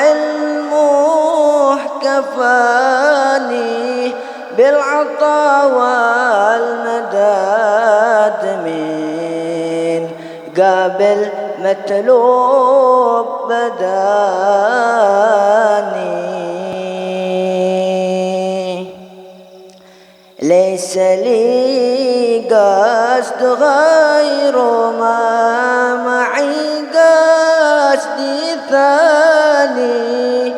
وعلمه كفاني بالعطا والمداد من قابل مطلوب بداني ليس لي قصد غير ما معي قصدي ثاني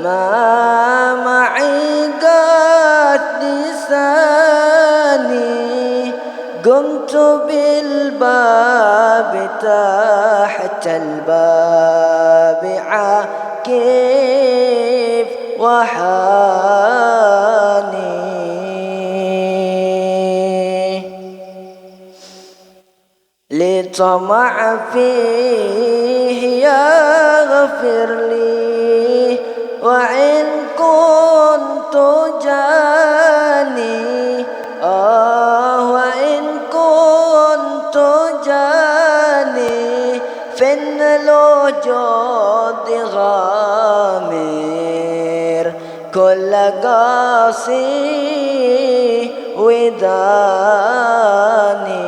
ما معي قصدي ثاني قمت بالباب تحت الباب عاكف وحاني لطمع فيه يغفر لي وإن كنت جاني وإن كنت جاني فإن الوجود غامر كل قاسي وداني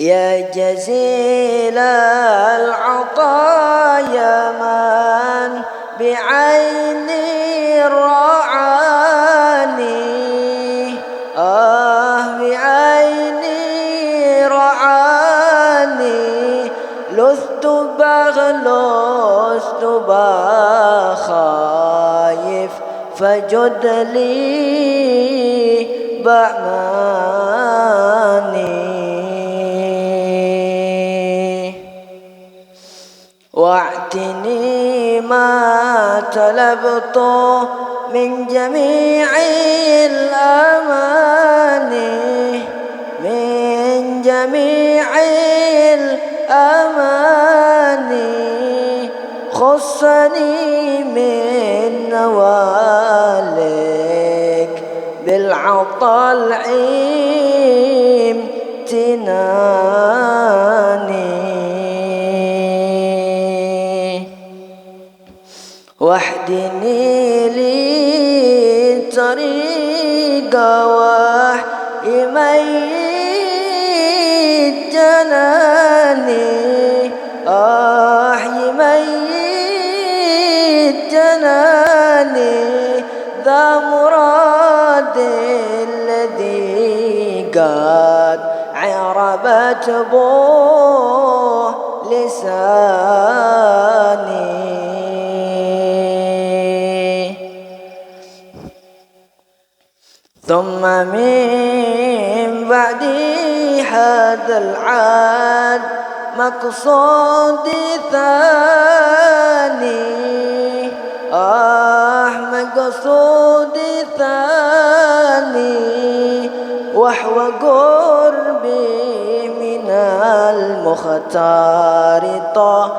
يا جزيل العطايا من بعيني رعاني بعيني رعاني لست بغلست بخايف فجد لي بأماني واعتني ما طلبته من جميع الأماني من جميع الأماني خصني من نوالك بالعطا العيم تناني واهدني لي طريق وحي ميت جناني ميت جناني ذا مراد الذي قد عربت بوه لساني ثم من بعد هذا العاد مقصودي ثاني مقصودي ثاني وحو قربي من المختار طه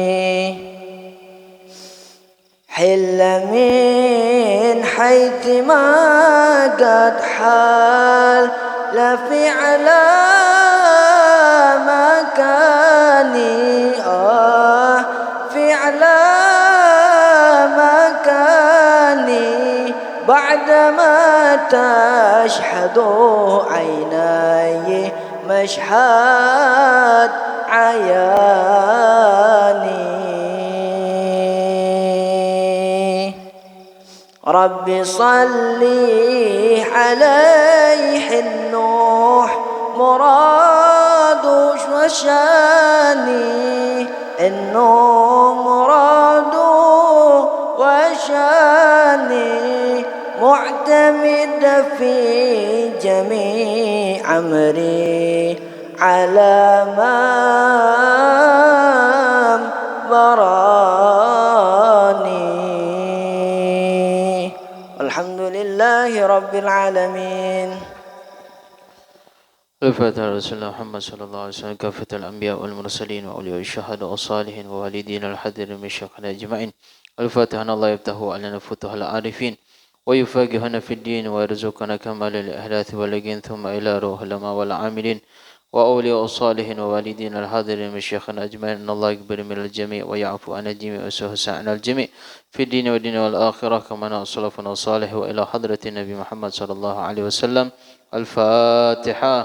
اليماني حل من حيث ما قد حال لفعل مكاني فعل مكاني بعدما تشهد عيني مشهد عياني رب صلي عليه النوح مراد وشاني النوح مراد وشاني معتمد في جميع أمري على من براني الحمد لله رب العالمين. وفاة رسول الله محمد صلى الله عليه وسلم كافة الأنبياء والمرسلين وأولياء الشهداء والصالحين ووالدين الحاضرين من شيخنا أجمعين الفاتحة أن الله يفتح علينا فتوح العارفين ويفاقهنا في الدين ويرزقنا كمال الإحداث واليقين ثم إلى روح العلماء والعاملين وأولياء الصالحين ووالدين الحاضرين من شيخنا أجمعين أن الله يقبل من الجميع ويعفو عن الجميع ويسهل عن الجميع في الدين والدين والآخرة كما نصلفنا الصالح وإلى حضرة النبي محمد صلى الله عليه وسلم. الفاتحة.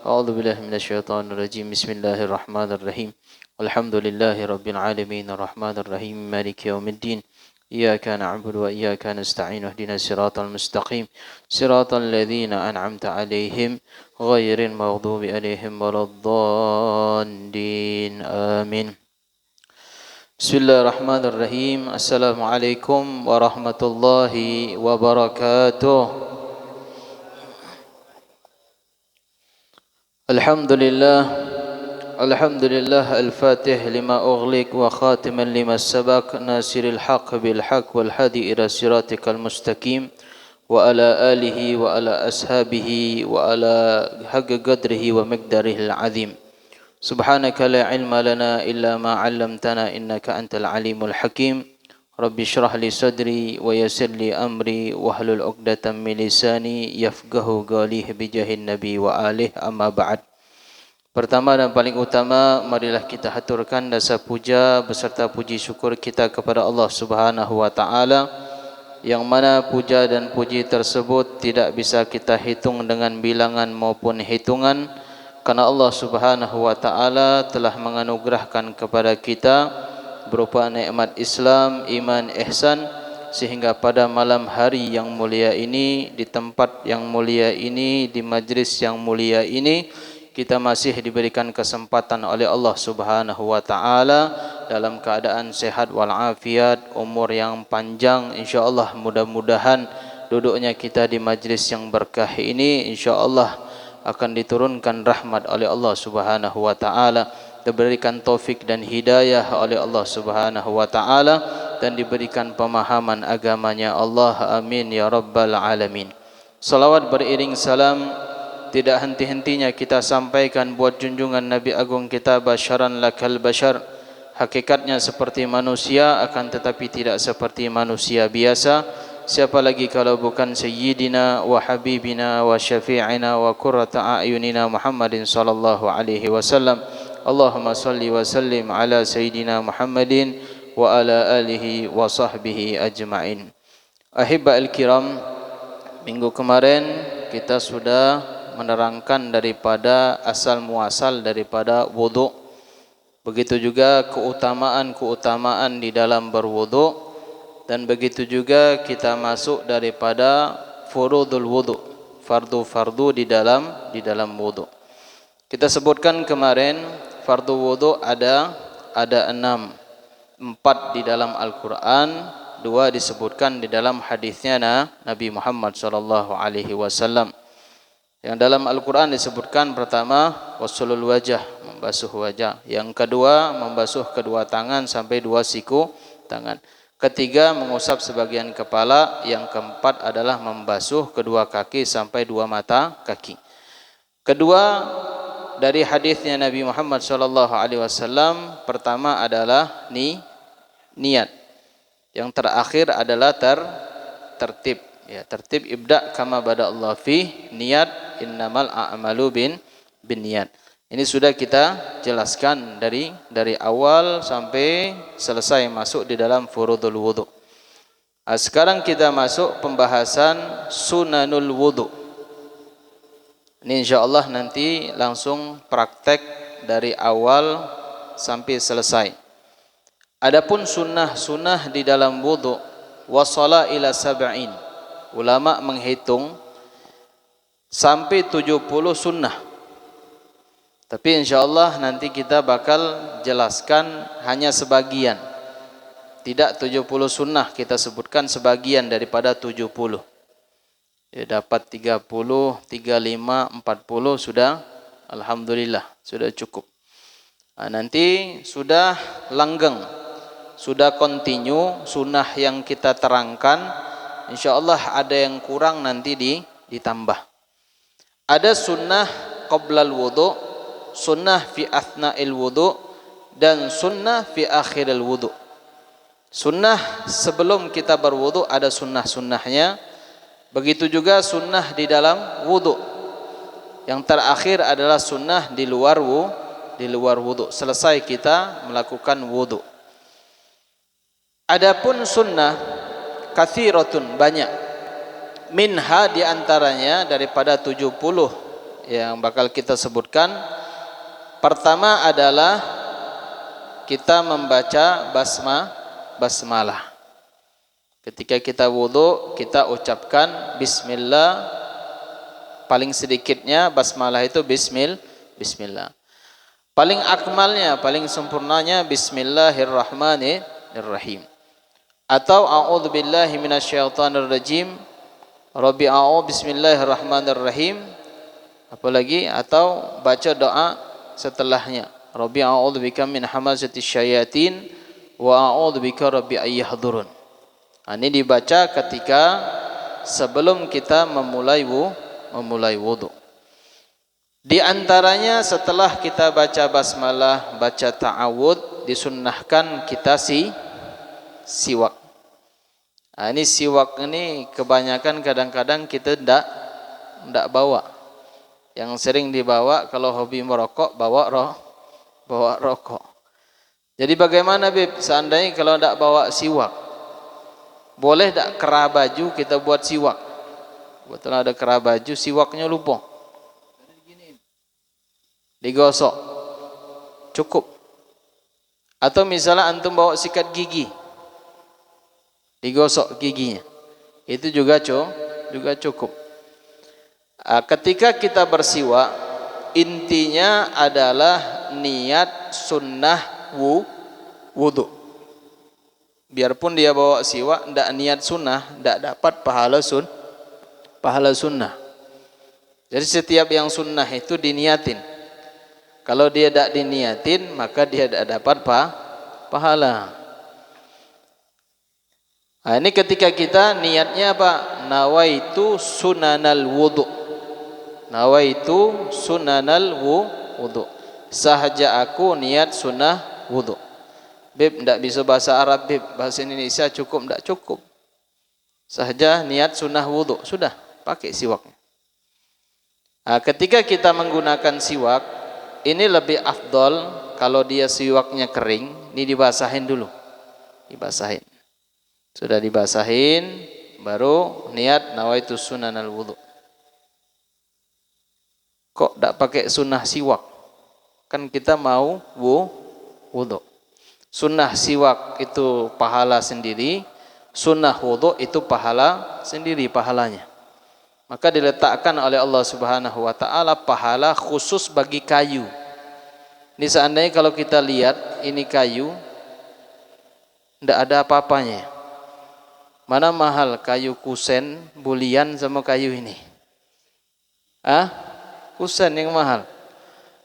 أعوذ بالله من الشيطان الرجيم. بسم الله الرحمن الرحيم. الحمد لله رب العالمين الرحمن الرحيم مالك يوم الدين إياك نعبد وإياك نستعين اهدنا الصراط المستقيم صراط الذين أنعمت عليهم غير المغضوب عليهم ولا الضالين آمين. بسم الله الرحمن الرحيم. السلام عليكم ورحمة الله وبركاته. الحمد لله الفاتح لما أغلق وخاتما لما سبق ناصر الحق بالحق والهادي إلى صراطك المستقيم وعلى آله وعلى أصحابه وعلى حق قدره ومقداره العظيم. سبحانك لا علم لنا إلا ما علمتنا إنك أنت العليم الحكيم. رب اشرح لي صدري ويسر لي أمري واحلل عقدة من لساني يفقهوا قولي بجاه النبي وآله. أما بعد. Pertama dan paling utama, marilah kita haturkan dasar puja beserta puji syukur kita kepada Allah Subhanahu wa taala, yang mana puja dan puji tersebut tidak bisa kita hitung dengan bilangan maupun hitungan, karena Allah Subhanahu wa taala telah menganugerahkan kepada kita berupa nikmat Islam, iman, ihsan, sehingga pada malam hari yang mulia ini, di tempat yang mulia ini, di majlis yang mulia ini, kita masih diberikan kesempatan oleh Allah Subhanahu wa taala dalam keadaan sehat walafiat, umur yang panjang. Insyaallah mudah-mudahan duduknya kita di majlis yang berkah ini insyaallah akan diturunkan rahmat oleh Allah Subhanahu wa taala, diberikan taufik dan hidayah oleh Allah Subhanahu wa taala, dan diberikan pemahaman agamanya Allah. Amin ya rabbal alamin. Salawat beriring salam tidak henti-hentinya kita sampaikan buat junjungan Nabi Agung kita, basyaran lakal bashar, hakikatnya seperti manusia akan tetapi tidak seperti manusia biasa. Siapa lagi kalau bukan Sayyidina wa Habibina wa Syafi'ina wa Qurrata a'yunina Muhammadin sallallahu alaihi wasallam. Allahumma salli wa sallim ala Sayyidina Muhammadin wa ala alihi wa sahbihi ajma'in. Ahibba al-kiram, minggu kemarin kita sudah menerangkan daripada asal muasal daripada wudu, begitu juga keutamaan-keutamaan di dalam berwudu, dan begitu juga kita masuk daripada furudul wudu, fardu-fardu di dalam wudu. Kita sebutkan kemarin fardu wudu ada 6, 4 di dalam Al-Qur'an, 2 disebutkan di dalam hadisnya Nabi Muhammad sallallahu alaihi wasallam. Yang dalam Al-Quran disebutkan pertama wasulul wajah, membasuh wajah. Yang kedua membasuh kedua tangan sampai 2 siku tangan. Ketiga mengusap sebagian kepala. Yang keempat adalah membasuh kedua kaki sampai 2 mata kaki. Kedua dari hadisnya Nabi Muhammad SAW, pertama adalah niat. Yang terakhir adalah tertib. Ya, tertib ibda kama bada Allah fi niat innamal a'malu bin niat. Ini sudah kita jelaskan dari awal sampai selesai masuk di dalam furudul wudu. Sekarang kita masuk pembahasan sunanul wudu. Ini insyaallah nanti langsung praktek dari awal sampai selesai. Adapun sunnah di dalam wudu, wasala ila sab'in. Ulama menghitung sampai 70 sunnah. Tapi insyaallah nanti kita bakal jelaskan hanya sebagian. Tidak 70 sunnah, kita sebutkan sebagian daripada 70. Ya, dapat 30, 35, 40 sudah alhamdulillah, sudah cukup. Nanti sudah langgeng, sudah continue sunnah yang kita terangkan. InsyaAllah ada yang kurang nanti ditambah. Ada sunnah qoblal wudu, sunnah fi athna'il wudu, dan sunnah fi akhiril wudu. Sunnah sebelum kita berwudu ada sunnah-sunnahnya. Begitu juga sunnah di dalam wudu. Yang terakhir adalah sunnah di luar wudu. Selesai kita melakukan wudu. Adapun sunnah kathiratun, banyak. Minha di antaranya daripada 70 yang bakal kita sebutkan. Pertama adalah kita membaca basmalah. Ketika kita wudu, kita ucapkan bismillah. Paling sedikitnya basmalah itu bismillah. Paling akmalnya, paling sempurnanya bismillahirrahmanirrahim. Atau a'udzubillahi minasyaitonirrajim. Rabbi a'udzu bismillahirrahmanirrahim. Apalagi atau baca doa setelahnya. Rabbi a'udzubika min hamazatis syayatin wa a'udzubika rabbi ayyahdurun. Ini dibaca ketika sebelum kita memulai wudu. Di antaranya setelah kita baca basmalah, baca ta'awud, disunnahkan kita siwak. Ini siwak ini kebanyakan kadang-kadang kita ndak bawa. Yang sering dibawa kalau hobi merokok bawa rokok. Jadi bagaimana Bib seandainya kalau tidak bawa siwak? Boleh tak kerah baju kita buat siwak? Betul ada kerah baju, siwaknya lupa. Digosok. Cukup. Atau misalnya antum bawa sikat gigi. Digosok giginya. Itu juga cukup. Ketika kita bersiwak, intinya adalah niat sunnah wudu. Biarpun dia bawa siwak, tidak niat sunnah, tidak dapat pahala sunnah. Jadi setiap yang sunnah itu diniatin. Kalau dia tidak diniatin, maka dia tidak dapat pahala. Ini ketika kita niatnya apa? Nawaitu sunanal wudu. Nawaitu sunanal wudu. Sahaja aku niat sunnah wudu. Bib, tidak bisa bahasa Arab, Bib. Bahasa Indonesia cukup, tidak cukup. Sahaja niat sunnah wudu. Sudah, pakai siwaknya. Ketika kita menggunakan siwak, ini lebih afdol kalau dia siwaknya kering, ini dibasahin dulu. Dibasahin. Sudah dibasahin, baru niat nawaitu sunanal wudu. Kok tidak pakai sunnah siwak? Kan kita mau wudu. Sunnah siwak itu pahala sendiri, sunnah wudu itu pahala sendiri pahalanya. Maka diletakkan oleh Allah Subhanahu wa taala pahala khusus bagi kayu. Ini seandainya kalau kita lihat ini kayu tidak ada apa-apanya. Mana mahal kayu kusen, bulian sama kayu ini? Kusen yang mahal.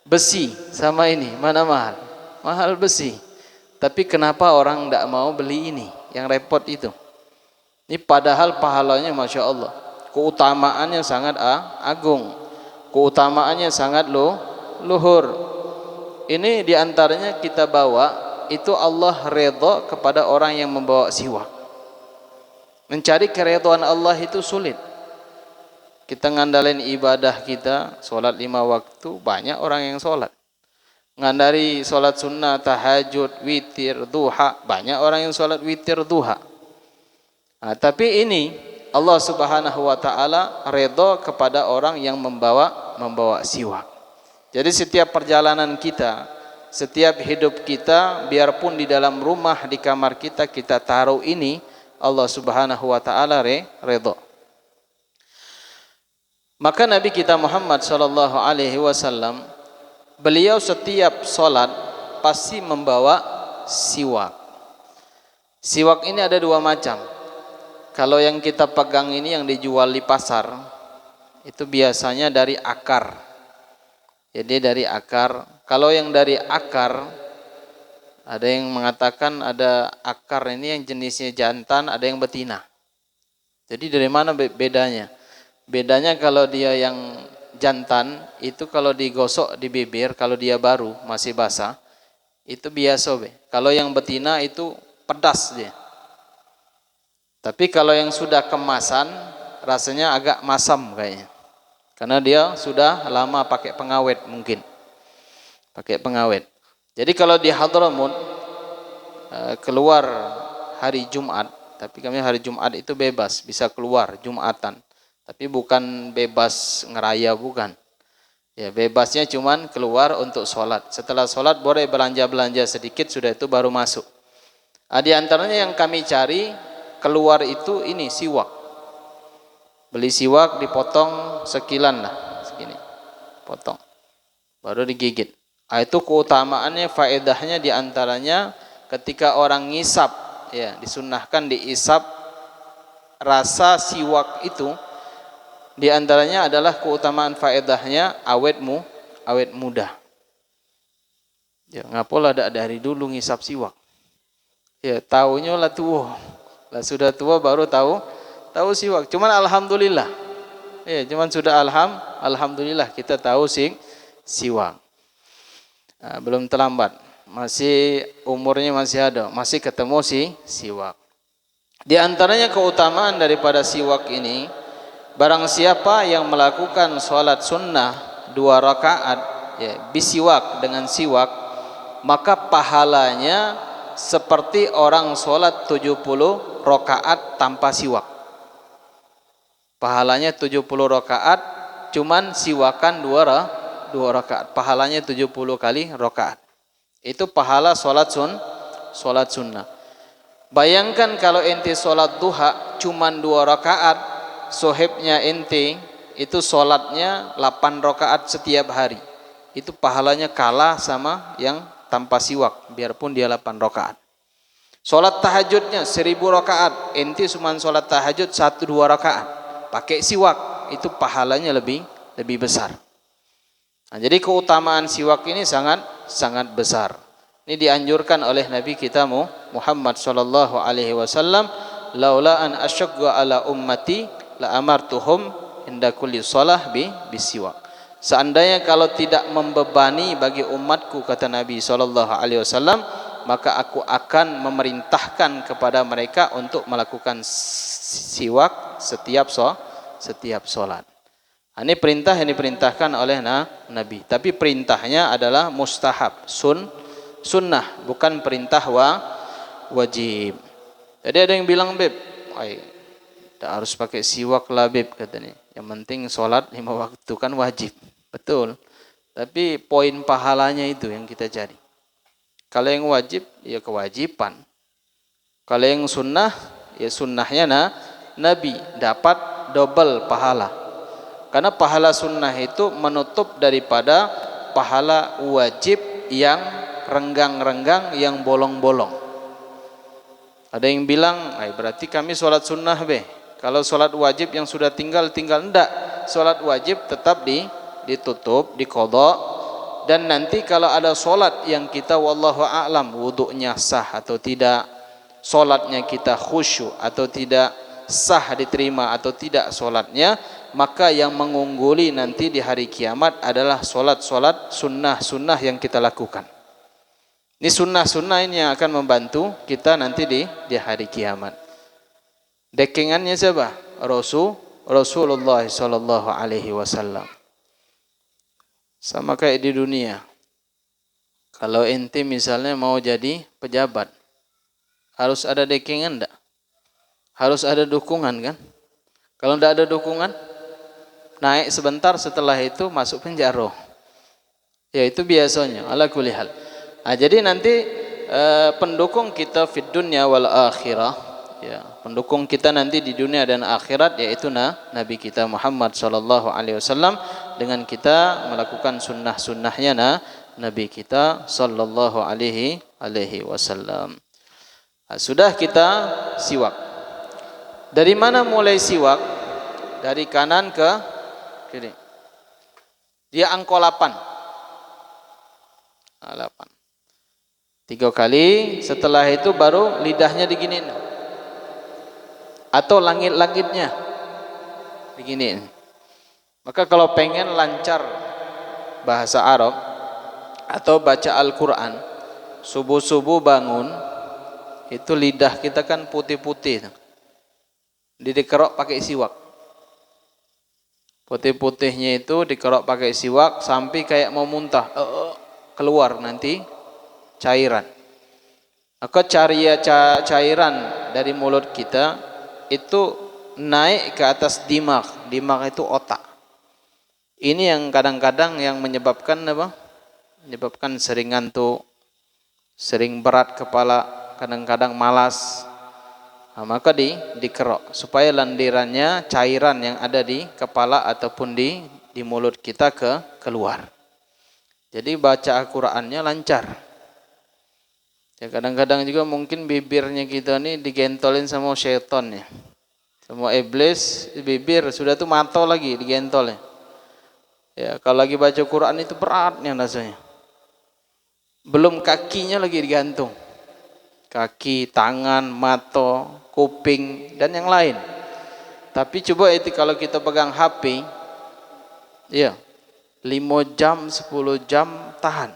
Besi sama ini, mana mahal? Mahal besi. Tapi kenapa orang tidak mau beli ini? Yang repot itu. Ini padahal pahalanya Masya Allah. Keutamaannya sangat agung. Keutamaannya sangat luhur. Ini diantaranya kita bawa, itu Allah redha kepada orang yang membawa siwak. Mencari keridhaan Allah itu sulit. Kita ngandalin ibadah kita, sholat 5 waktu, banyak orang yang sholat. Ngandari sholat sunnah, tahajud, witir, duha, banyak orang yang sholat witir, duha. Tapi ini Allah Subhanahu wa taala redha kepada orang yang membawa siwak. Jadi setiap perjalanan kita, setiap hidup kita, biarpun di dalam rumah, di kamar kita taruh ini, Allah Subhanahu wa taala redha. Maka Nabi kita Muhammad sallallahu alaihi wasallam, beliau setiap sholat pasti membawa siwak. Siwak ini ada 2 macam. Kalau yang kita pegang ini yang dijual di pasar, itu biasanya dari akar. Jadi dari akar. Kalau yang dari akar, ada yang mengatakan ada akar ini yang jenisnya jantan, ada yang betina. Jadi dari mana bedanya? Bedanya kalau dia yang jantan, itu kalau digosok di bibir, kalau dia baru, masih basah, itu biasa. Kalau yang betina itu pedas dia. Tapi kalau yang sudah kemasan rasanya agak masam kayaknya. Karena dia sudah lama pakai pengawet mungkin. Pakai pengawet. Jadi kalau di Hadramut keluar hari Jumat, tapi kami hari Jumat itu bebas, bisa keluar Jumatan. Tapi bukan bebas ngeraya, bukan. Ya, bebasnya cuman keluar untuk sholat. Setelah sholat boleh belanja-belanja sedikit, sudah itu baru masuk. Di antaranya yang kami cari keluar itu ini siwak. Beli siwak dipotong sekilan lah, segini. Potong. Baru digigit. Itu keutamaannya, faedahnya di antaranya ketika orang ngisap, ya, disunnahkan diisap rasa siwak itu. Di antaranya adalah keutamaan faedahnya awet muda. Ya, ngapola ada dari dulu ngisap siwak. Ya, taunya lah tua. Lah sudah tua baru tahu siwak. Cuman alhamdulillah. Ya, cuman sudah alhamdulillah kita tahu siwak. Nah, belum terlambat. Masih umurnya masih ada, masih ketemu siwak. Di antaranya keutamaan daripada siwak ini, barang siapa yang melakukan sholat sunnah 2 rakaat, ya, bisiwak, dengan siwak, maka pahalanya seperti orang sholat 70 rakaat tanpa siwak. Pahalanya 70 rakaat, cuman siwakan 2 rakaat. Pahalanya 70 kali rakaat. Itu pahala sholat sunnah. Bayangkan kalau ente sholat duha cuman 2 rakaat, sohibnya ente itu sholatnya 8 rakaat setiap hari. Itu pahalanya kalah sama yang tanpa siwak, biarpun dia 8 rakaat. Sholat tahajudnya 1000 rakaat, ente cuma sholat tahajud 1-2 rakaat, pakai siwak, itu pahalanya lebih besar. Nah, jadi keutamaan siwak ini sangat besar. Ini dianjurkan oleh Nabi kita Muhammad sallallahu alaihi wasallam, laula an asyqa ala ummati la amartuhum inda kulli shalah bisiwak. Seandainya kalau tidak membebani bagi umatku, kata Nabi sallallahu alaihi wasallam, maka aku akan memerintahkan kepada mereka untuk melakukan siwak setiap salat. Ini perintah yang diperintahkan oleh Nabi. Tapi perintahnya adalah mustahab, sunnah, bukan perintah wajib. Jadi ada yang bilang, Beb, tak harus pakai siwak lah, Beb, katanya. Yang penting sholat 5 waktu kan wajib. Betul. Tapi poin pahalanya itu yang kita cari. Kalau yang wajib, ya kewajiban. Kalau yang sunnah, ya sunnahnya Nabi, dapat double pahala. Karena pahala sunnah itu menutup daripada pahala wajib yang renggang-renggang, yang bolong-bolong. Ada yang bilang, berarti kami sholat sunnah be. Kalau sholat wajib yang sudah tinggal enggak. Sholat wajib tetap ditutup, diqadha. Dan nanti kalau ada sholat yang kita wallahu a'lam wudu'nya sah atau tidak, sholatnya kita khusyuk atau tidak, sah diterima atau tidak sholatnya, maka yang mengungguli nanti di hari kiamat adalah sholat sunnah yang kita lakukan. Ini sunnah ini yang akan membantu kita nanti di hari kiamat. Dekengannya siapa? Rasulullah sallallahu alaihi wasallam. Sama kayak di dunia. Kalau ente misalnya mau jadi pejabat, harus ada dekengan enggak? Harus ada dukungan kan? Kalau enggak ada dukungan, naik sebentar, setelah itu masuk penjara. Ya itu biasanya, ala kulli hal. Nah, jadi nanti pendukung kita fid dunya wal akhirah, ya, pendukung kita nanti di dunia dan akhirat, yaitu Nabi kita Muhammad sallallahu alaihi wasallam, dengan kita melakukan sunnahnya Nabi kita sallallahu alaihi wasallam. Nah, sudah kita siwak. Dari mana mulai siwak? Dari kanan ke kiri. Dia angka 8. 8. 3 kali, setelah itu baru lidahnya diginiin. Atau langit-langitnya diginiin. Maka kalau pengen lancar bahasa Arab atau baca Al-Quran, subuh-subuh bangun, itu lidah kita kan putih-putih. Dikerok pakai siwak. Putih-putihnya itu dikerok pakai siwak sampai kayak mau muntah. Keluar nanti cairan. Maka cairan dari mulut kita itu naik ke atas dimag. Dimag itu otak. Ini yang kadang-kadang yang menyebabkan apa? Menyebabkan sering ngantuk, sering berat kepala, kadang-kadang malas. Nah, maka dikerok supaya lendirannya cairan yang ada di kepala ataupun di mulut kita keluar. Jadi baca Al-Qur'annya lancar. Ya kadang-kadang juga mungkin bibirnya kita nih digentolin sama syaitan ya. Sama iblis, bibir sudah tuh mantau lagi digentolnya. Ya kalau lagi baca Quran itu beratnya rasanya. Belum kakinya lagi digantung. Kaki, tangan, mata, kuping dan yang lain. Tapi coba itu kalau kita pegang HP, ya 5 jam, 10 jam tahan.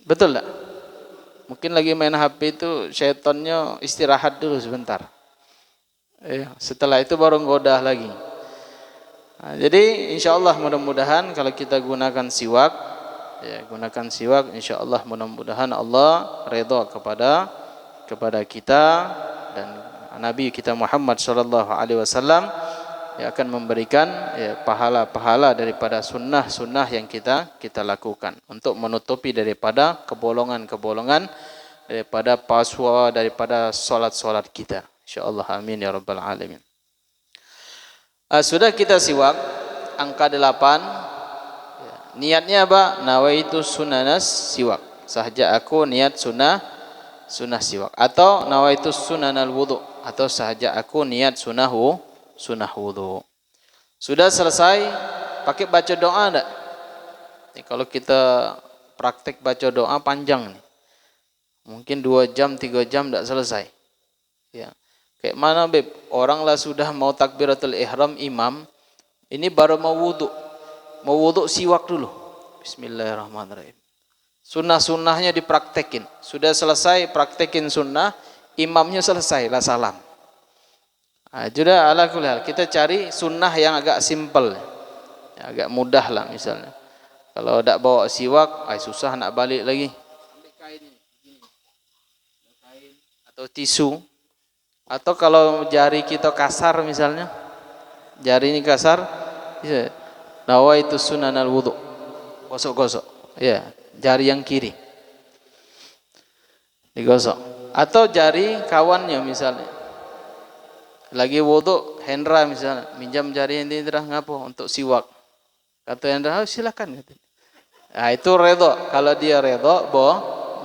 Betul tak? Mungkin lagi main HP itu syaitannya istirahat dulu sebentar. Ya, setelah itu baru ngodah lagi. Nah, jadi insya Allah mudah-mudahan kalau kita gunakan siwak, ya gunakan siwak, insya Allah mudah-mudahan Allah redha kepada kita dan Nabi kita Muhammad SAW yang akan memberikan ya, pahala-pahala daripada sunnah-sunnah yang kita lakukan untuk menutupi daripada kebolongan-kebolongan daripada paswa daripada solat-solat kita. InsyaAllah amin ya rabbal alamin. Sudah kita siwak angka 8 ya, niatnya apa? Nawaitu sunanas siwak, sahaja aku niat sunnah siwak, atau nawaitu sunanal wudu, atau sahaja aku niat sunnah wudu. Sudah selesai pakai baca doa enggak? Kalau kita praktek baca doa panjang nih. Mungkin 2 jam 3 jam enggak selesai. Ya. Kayak mana beb? Orang lah sudah mau takbiratul ihram imam, ini baru mau wudu. Mau wudu siwak dulu. Bismillahirrahmanirrahim. Sunnah-sunnahnya dipraktekin. Sudah selesai praktekin sunnah, imamnya selesai lah salam. Nah, sudah ala kulli hal kita cari sunnah yang agak simpel. Ya, agak mudah lah misalnya. Kalau tidak bawa siwak, susah nak balik lagi. Ambil kain ini. Kain atau tisu. Atau kalau jari kita kasar misalnya, jari ini kasar, ya, nawaitu sunanal wudu, gosok-gosok, ya, jari yang kiri, digosok. Atau jari kawannya misalnya, lagi wudu, Hendra misalnya, minjam jari ini Hendra ngapo untuk siwak, kata Hendra, silakan. Nah itu redho, kalau dia redho,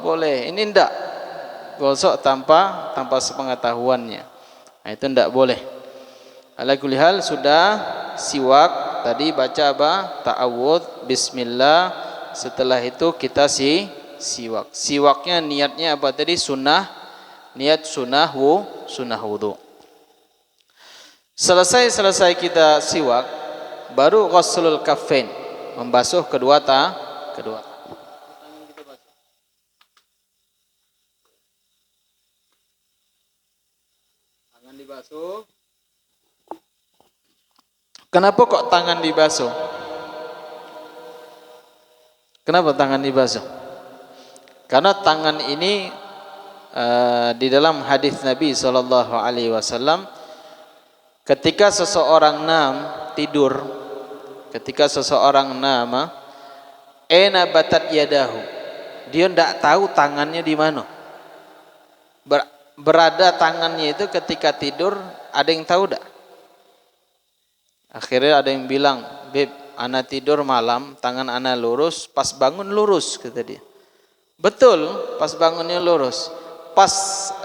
boleh. Ini ndak. Gosok tanpa sepengetahuannya. Nah, itu tidak boleh. Ala kulli hal sudah siwak tadi baca apa? Ta'awudz, bismillah. Setelah itu kita siwak. Siwaknya niatnya apa tadi? Sunnah. Niat sunnah wudu. Selesai kita siwak, baru ghuslul kaffain, membasuh kedua tangan. Dibasuh. Kenapa kok tangan dibasuh? Kenapa tangan dibasuh? Karena tangan ini di dalam hadis Nabi SAW, ketika seseorang tidur, ena batat yadahu, dia tidak tahu tangannya di mana. Berada tangannya itu ketika tidur, ada yang tahu tak? Akhirnya ada yang bilang, beb, ana tidur malam, tangan ana lurus, pas bangun lurus, kata dia. Betul, pas bangunnya lurus. Pas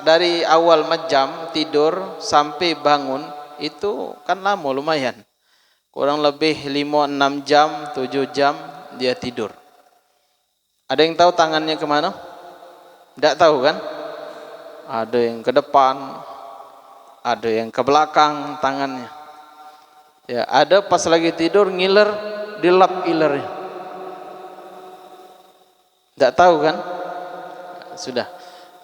dari awal majam tidur sampai bangun, itu kan lama lumayan. Kurang lebih 5-6 jam, 7 jam dia tidur. Ada yang tahu tangannya kemana? Tidak tahu kan? Ada yang ke depan, ada yang ke belakang tangannya. Ya, ada pas lagi tidur ngiler, dilap ilernya. Tidak tahu kan? Sudah.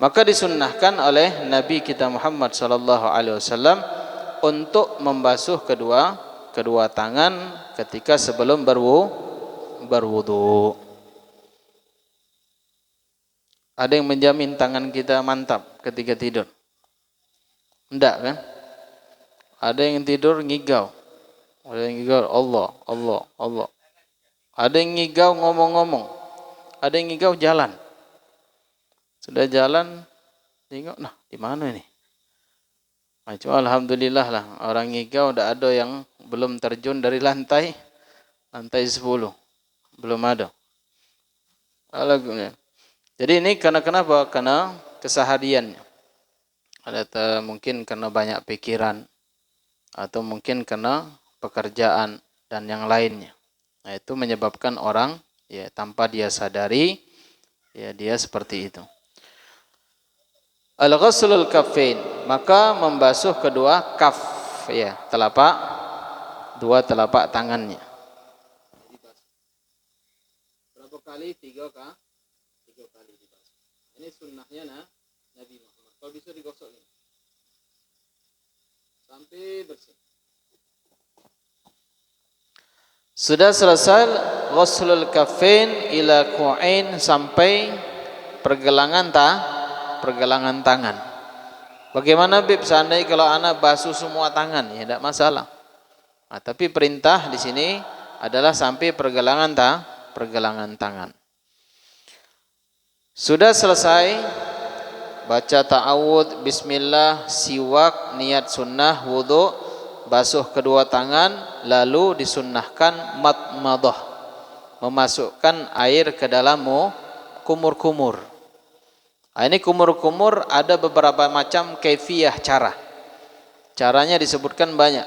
Maka disunnahkan oleh Nabi kita Muhammad sallallahu alaihi wasallam untuk membasuh kedua tangan ketika sebelum berwudu. Ada yang menjamin tangan kita mantap ketika tidur? Enggak kan? Ada yang tidur ngigau. Ada yang ngigau Allah, Allah, Allah. Ada yang ngigau ngomong-ngomong. Ada yang ngigau jalan. Sudah jalan, tengok, nah di mana ini? Nah, cuma alhamdulillah lah, orang ngigau udah ada yang belum terjun dari lantai 10. Belum ada. Alhamdulillah. Jadi ini karena kenapa? Karena kesehariannya. Ada mungkin karena banyak pikiran atau mungkin karena pekerjaan dan yang lainnya. Nah, itu menyebabkan orang ya tanpa dia sadari ya dia seperti itu. Al-ghuslul kaffain, maka membasuh kedua kaf ya, dua telapak tangannya. Berapa kali? 3 kali dibasuh. Ini sunnahnya Nabi Muhammad. Kalau bisa digosok ini sampai bersih. Sudah selesai ghuslul kaffain ila ku'ain, sampai pergelangan tangan. Bagaimana Bib seandainya kalau anak basuh semua tangan? Ya tidak masalah. Nah, tapi perintah di sini adalah sampai pergelangan tangan. Sudah selesai baca ta'awudz, bismillah, siwak, niat sunnah, wudu, basuh kedua tangan, lalu disunnahkan madmadah, memasukkan air ke dalam kumur-kumur. Nah, ini kumur-kumur ada beberapa macam kaifiyah cara. Caranya disebutkan banyak.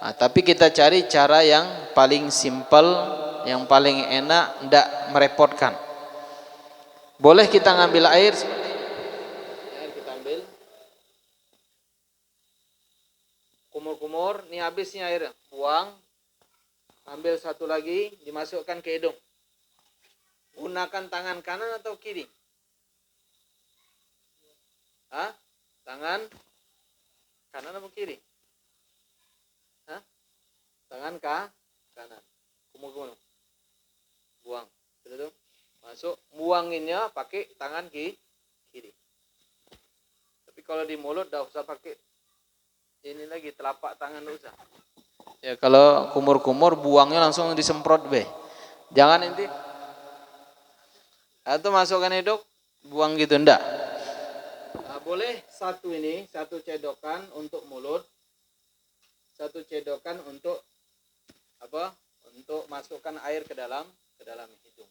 Nah, tapi kita cari cara yang paling simpel, yang paling enak, tidak merepotkan. Boleh kita ngambil air seperti ini. Air kita ambil. Kumur-kumur, ini habisnya air. Buang. Ambil satu lagi, dimasukkan ke hidung. Gunakan tangan kanan atau kiri? Tangan kanan atau kiri? Tangan kanan. Kumur-kumur. Buang. Betul? Masuk, buanginnya pakai tangan kiri. Tapi kalau di mulut dah usah pakai ini lagi, telapak tangan usah. Ya kalau kumur-kumur buangnya langsung disemprot be. Jangan nanti atau masukkan hidung, buang gitu enggak. Nah, boleh satu cedokan untuk mulut, satu cedokan untuk apa? Untuk masukkan air ke dalam hidung.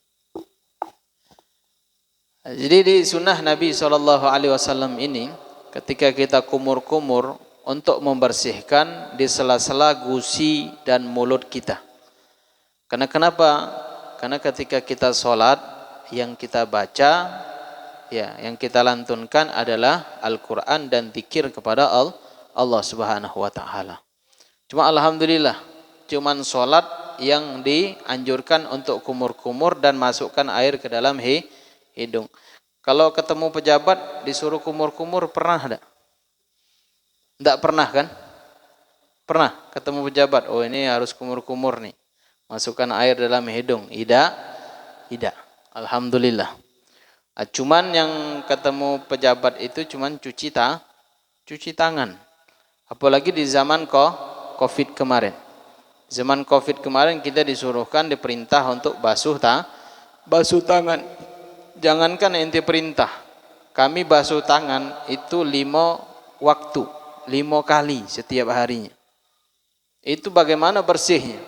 Jadi di sunnah Nabi SAW ini, ketika kita kumur-kumur untuk membersihkan di sela-sela gusi dan mulut kita. Karena kenapa? Karena ketika kita sholat, yang kita baca, ya, yang kita lantunkan adalah Al-Quran dan zikir kepada Allah Subhanahu Wa Taala. Cuma alhamdulillah, cuman sholat yang dianjurkan untuk kumur-kumur dan masukkan air ke dalam hidung. Kalau ketemu pejabat disuruh kumur-kumur, pernah enggak? Enggak pernah kan? Pernah ketemu pejabat, oh ini harus kumur-kumur nih, masukkan air dalam hidung. Tidak. Alhamdulillah. Cuman yang ketemu pejabat itu cuman cuci tangan. Apalagi di zaman COVID kemarin. Zaman COVID kemarin kita diperintah untuk basuh tangan. Jangankan ente perintah, kami basuh tangan itu 5 waktu, 5 kali setiap harinya. Itu bagaimana bersihnya?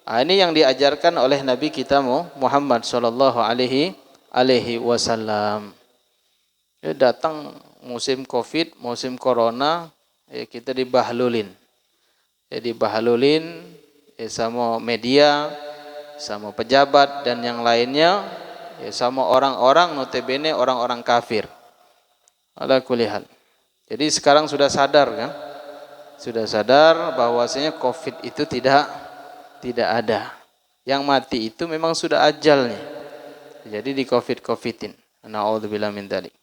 Ini yang diajarkan oleh Nabi kita Muhammad sallallahu alaihi wasallam. Datang musim Covid, musim Corona, kita dibahlulin. Sama media, sama pejabat dan yang lainnya, sama orang-orang notabene orang-orang kafir. Ala kulli hal. Jadi sekarang sudah sadar kan? Sudah sadar bahwasanya Covid itu tidak ada. Yang mati itu memang sudah ajalnya. Jadi di Covidin. Na'udzubillah min dzalik.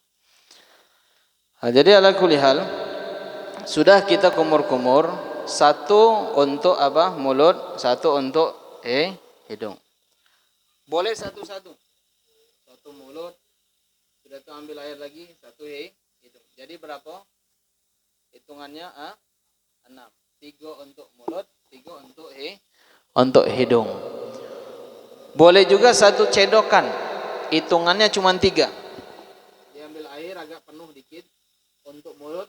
Jadi ala kulli hal, sudah kita kumur-kumur, satu untuk apa? Mulut, satu untuk hidung. Boleh satu-satu. Satu mulut, sudah itu ambil air lagi, satu hidung. Jadi berapa? Hitungannya 6. 3 untuk mulut, 3 untuk hidung. Boleh juga satu cedokan, hitungannya cuma 3. Diambil air agak penuh dikit untuk mulut,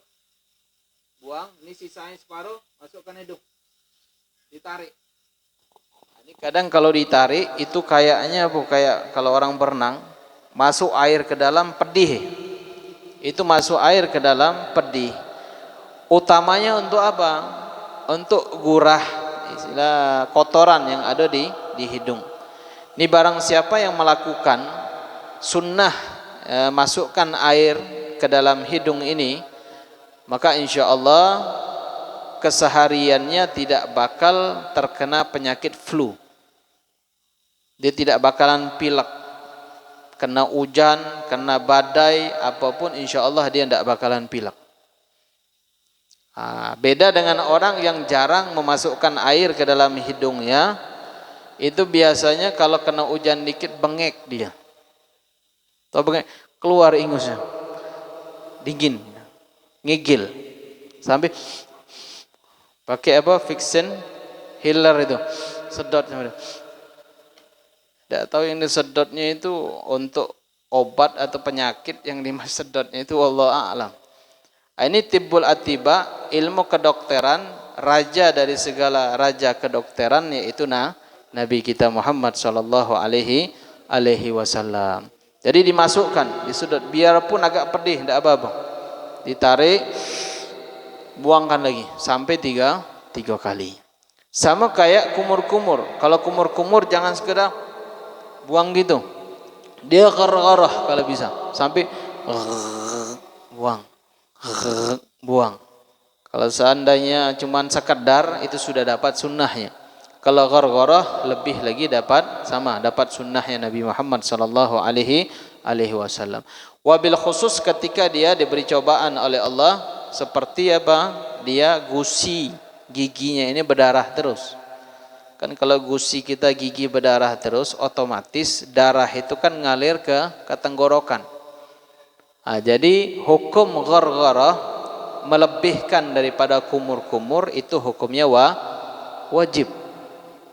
buang. Ini sisanya separuh, masukkan hidung, ditarik. Ini kadang kalau ditarik itu kayaknya kayak kalau orang berenang masuk air ke dalam pedih. Itu masuk air ke dalam pedih. Utamanya untuk apa? Untuk gurah, istilah kotoran yang ada di hidung. Ini barang siapa yang melakukan sunnah masukkan air ke dalam hidung ini, maka insya Allah kesehariannya tidak bakal terkena penyakit flu. Dia tidak bakalan pilek, kena hujan, kena badai, apapun insya Allah dia tidak bakalan pilek. Beda dengan orang yang jarang memasukkan air ke dalam hidungnya, itu biasanya kalau kena hujan dikit bengek dia. Tahu bengek? Keluar ingusnya, dingin, ngigil, sampai pakai apa? Vicks Healer itu, sedotnya. Tidak tahu yang disedotnya itu untuk obat atau penyakit yang disedotnya itu, wallahu a'lam. Ini tibbul atiba, ilmu kedokteran, raja dari segala raja kedokteran yaitu Nabi kita Muhammad sallallahu alaihi wasallam. Jadi dimasukkan, disudut, biarpun agak pedih, tidak apa-apa. Ditarik, buangkan lagi sampai tiga kali. Sama kayak kumur-kumur. Kalau kumur-kumur jangan sekedar buang gitu. Dia garah kalau bisa, sampai buang. Kalau seandainya cuman sekedar itu sudah dapat sunnahnya. Kalau ghargharah lebih lagi dapat sunnahnya Nabi Muhammad sallallahu alaihi wasallam. Wabil khusus ketika dia diberi cobaan oleh Allah, seperti apa? Dia gusi giginya ini berdarah terus. Kan kalau gusi kita gigi berdarah terus, otomatis darah itu kan ngalir ke tenggorokan. Jadi hukum ghargharah melebihkan daripada kumur-kumur itu hukumnya wajib.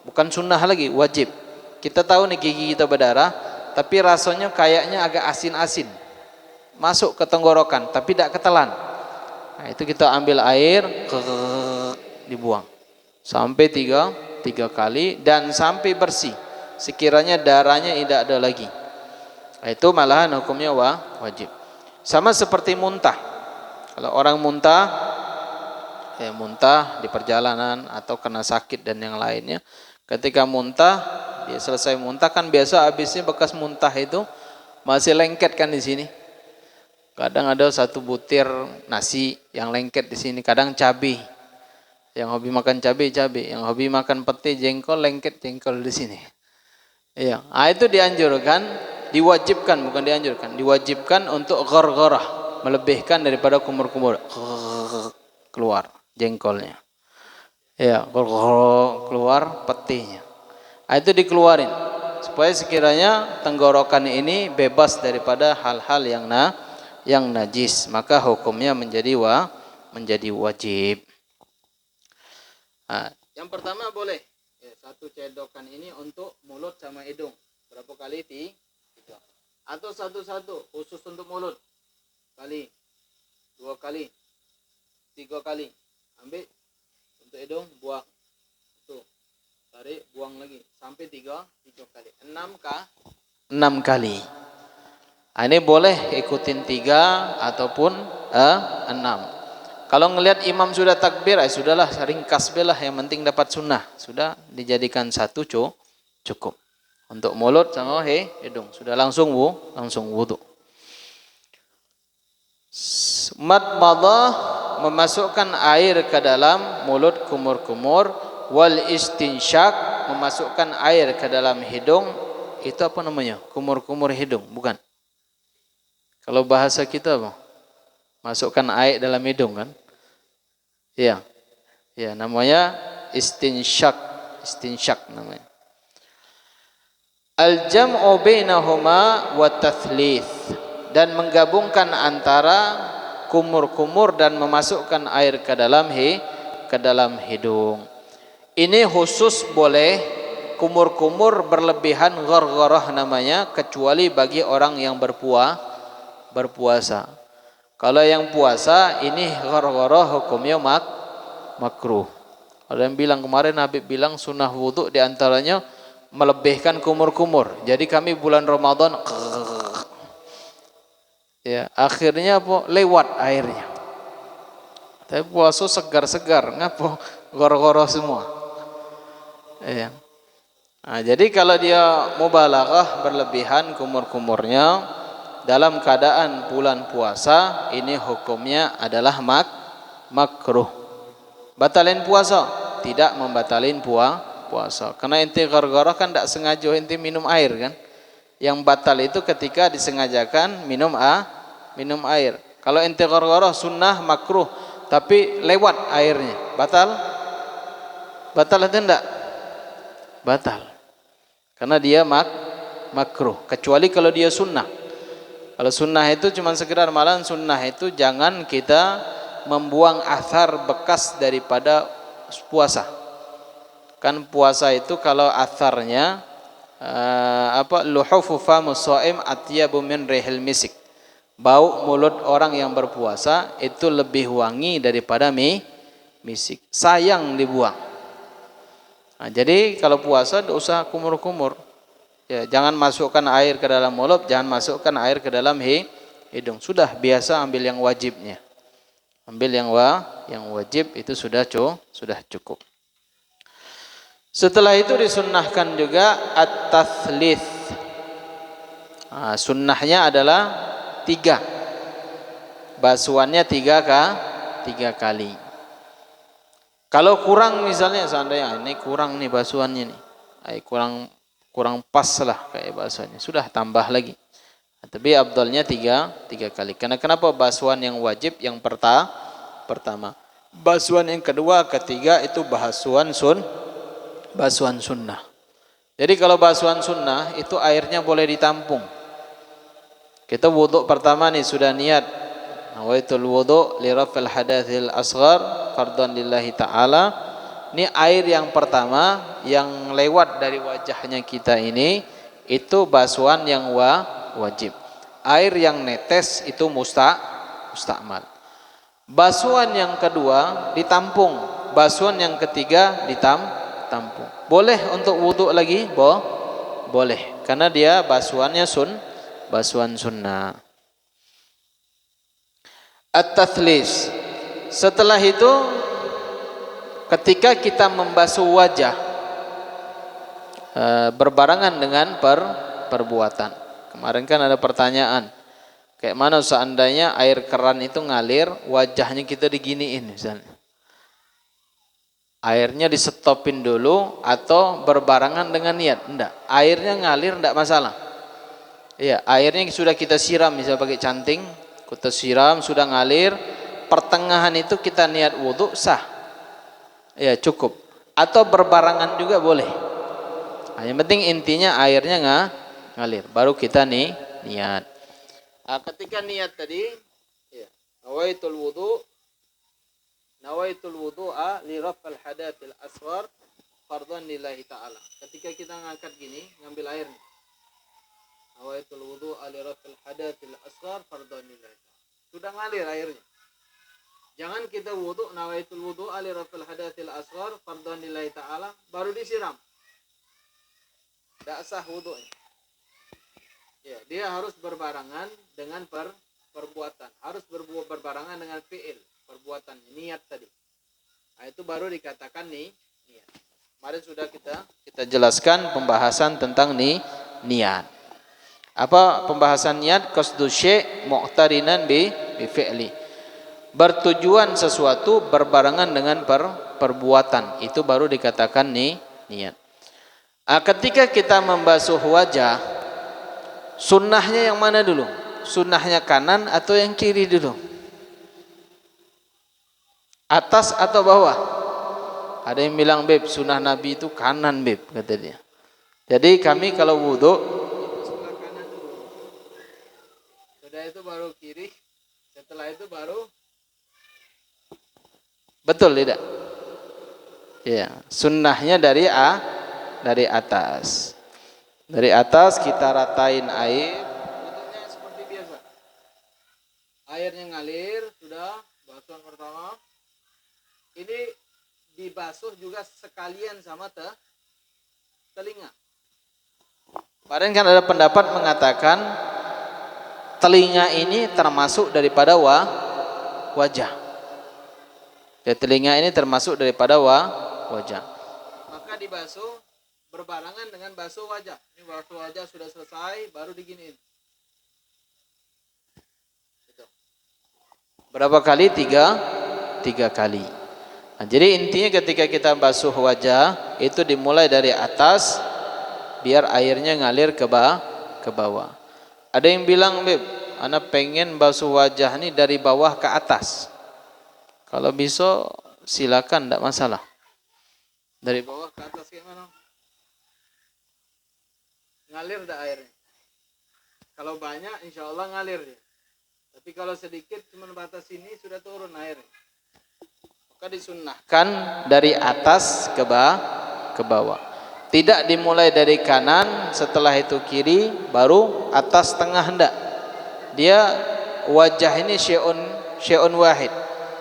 Bukan sunnah lagi, wajib. Kita tahu nih gigi kita berdarah, tapi rasanya kayaknya agak asin-asin. Masuk ke tenggorokan, tapi tidak ketelan. Itu kita ambil air, dibuang. Sampai tiga kali dan sampai bersih. Sekiranya darahnya tidak ada lagi. Itu malahan hukumnya wajib. Sama seperti muntah. Kalau orang muntah di perjalanan atau kena sakit dan yang lainnya, ketika muntah, dia selesai muntah kan biasa habisnya bekas muntah itu masih lengket kan di sini. Kadang ada satu butir nasi yang lengket di sini, kadang cabai. Yang hobi makan cabai, yang hobi makan pete, jengkol, lengket jengkol di sini. Iya, itu diwajibkan untuk ghargharah, melebihkan daripada kumur-kumur. Keluar jengkolnya. Ya, keluar petinya. Itu dikeluarin supaya sekiranya tenggorokan ini bebas daripada hal-hal yang najis, maka hukumnya menjadi wajib. Yang pertama boleh satu cedokan ini untuk mulut sama hidung. Berapa kali? 3. Atau satu-satu khusus untuk mulut. 2 kali, 3 kali. Ambil untuk hidung, buang. Tuh. Tarik, buang lagi sampai 3 kali. 6 kali. Ini boleh ikutin 3 ataupun 6. Kalau ngelihat imam sudah takbir, sudahlah, ringkas belah, yang penting dapat sunnah. Sudah dijadikan satu cukup. Untuk mulut sama hidung sudah langsung wudu. Madmadah, memasukkan air ke dalam mulut kumur-kumur. Wal istinsyak, memasukkan air ke dalam hidung. Itu apa namanya? Kumur-kumur hidung, bukan? Kalau bahasa kita apa? masukkan air dalam hidung kan? Iya. Ya, namanya istinsyak namanya. Al-jam'u bainahuma wa tathlith, dan menggabungkan antara kumur-kumur dan memasukkan air ke dalam hidung. Ini khusus boleh kumur-kumur berlebihan, ghargharah namanya, kecuali bagi orang yang berpuasa. Kalau yang puasa ini ghargharah hukumnya makruh. Ada yang bilang kemarin, Habib bilang sunnah wudhu diantaranya melebihkan kumur-kumur. Jadi kami bulan Ramadan ya akhirnya apa? Lewat airnya. Tapi puasa segar-segar, ngapo gor-goro semua. Ya. Nah, jadi kalau dia mubalaghah berlebihan kumur-kumurnya dalam keadaan bulan puasa, ini hukumnya adalah makruh. Batalin puasa? Tidak membatalin puasa. Karena inti gor-goro kan tidak sengaja inti minum air kan. Yang batal itu ketika disengajakan minum air. Kalau inti gor-goro sunnah makruh, tapi lewat airnya, batal atau tidak? Batal. Karena dia makruh. Kecuali kalau dia sunnah. Kalau sunnah itu cuma sekedar malam, sunnah itu jangan kita membuang athar bekas daripada puasa. Kan puasa itu kalau atharnya luhufu famus shaim atyabu min rihil misik. Bau mulut orang yang berpuasa itu lebih wangi daripada misik. Sayang dibuang. Nah, jadi kalau puasa tidak usah kumur-kumur. Ya, jangan masukkan air ke dalam mulut, jangan masukkan air ke dalam hidung. Sudah biasa ambil yang wajibnya. Ambil yang wajib itu sudah cukup. Setelah itu disunnahkan juga at-tathlith. Nah, sunnahnya adalah 3. Basuhannya 3 kali. Kalau kurang misalnya seandainya ini kurang nih basuhannya nih. Kurang pas lah kayak basuhannya. Sudah tambah lagi. Nah, tapi afdalnya 3 kali. Karena kenapa basuhan yang wajib yang pertama. Basuhan yang kedua, ketiga itu basuhan sunnah. Jadi kalau basuhan sunnah itu airnya boleh ditampung. Kita wudhu pertama nih sudah niat. Nawaitul wudhu li raf'il hadatsil asghar fardhan lillahi ta'ala. Ini air yang pertama yang lewat dari wajahnya kita ini itu basuhan yang wajib. Air yang netes itu musta'mal. Basuhan yang kedua ditampung. Basuhan yang ketiga ditampung. Boleh untuk wudhu lagi? Boleh. Karena dia basuhan sunnah. At-tathlis. Setelah itu ketika kita membasuh wajah berbarengan dengan perbuatan. Kemarin kan ada pertanyaan, kayak mana seandainya air keran itu ngalir, wajahnya kita diginiin misalnya. Airnya disetopin dulu atau berbarengan dengan niat? Enggak. Airnya ngalir enggak masalah. Iya, airnya sudah kita siram misalnya pakai canting, kita siram sudah ngalir, pertengahan itu kita niat wudhu sah. Ya cukup. Atau berbarengan juga boleh. Nah, yang penting intinya airnya ngalir. Baru kita niat. Nah, ketika niat tadi, ya, nawaitul wudu'a li raf'il hadatsil asghar fardhan lillahi ta'ala. Ketika kita ngangkat gini, ngambil air nih. Nawaitul wudu'a li raf'il hadatsil asghar fardhan lillahi ta'ala. Sudah ngalir airnya. Jangan kita wudhu, nawaitul wudhu ali rafil hadatsil asghar fardhan lillahi ta'ala, baru disiram. Tidak sah wudhunya. Ya, dia harus berbarengan dengan perbuatan. Harus berbarengan dengan fi'il, perbuatan, niat tadi. Nah, itu baru dikatakan niat. Kemarin sudah kita jelaskan pembahasan tentang niat. Apa pembahasan niat? Qasdu syai' muqtarinan bi fi'li. Bertujuan sesuatu berbarengan dengan perbuatan, itu baru dikatakan niat. Ketika kita membasuh wajah, sunnahnya yang mana dulu? Sunnahnya kanan atau yang kiri dulu? Atas atau bawah? Ada yang bilang, Beb, sunnah Nabi itu kanan, Beb, kata dia. Jadi kami kalau wudhu itu sebelah kanan dulu. Sudah itu baru kiri. Setelah itu baru, betul tidak? Ya, sunnahnya dari atas. Dari atas kita ratain air, wudhunya seperti biasa. Airnya ngalir, sudah basuhan pertama. Ini dibasuh juga sekalian sama telinga. Kemarin kan ada pendapat mengatakan telinga ini termasuk daripada wajah. Ya, telinga ini termasuk daripada wajah. Maka dibasuh berbarengan dengan basuh wajah. Ini basuh wajah sudah selesai, baru diginiin. Berapa kali? Tiga kali. Nah, jadi intinya ketika kita basuh wajah itu dimulai dari atas biar airnya ngalir ke bawah. Ada yang bilang, Beb, ana pengen basuh wajah ini dari bawah ke atas. Kalau bisa silakan, tidak masalah. Dari bawah ke atas gimana? Ngalir dah airnya. Kalau banyak insya Allah ngalir dia. Tapi kalau sedikit cuma batas ini sudah turun airnya. Maka disunnahkan dari atas ke bawah. Tidak dimulai dari kanan, setelah itu kiri, baru atas tengah, hendak. Dia wajah ini syai'un wahid.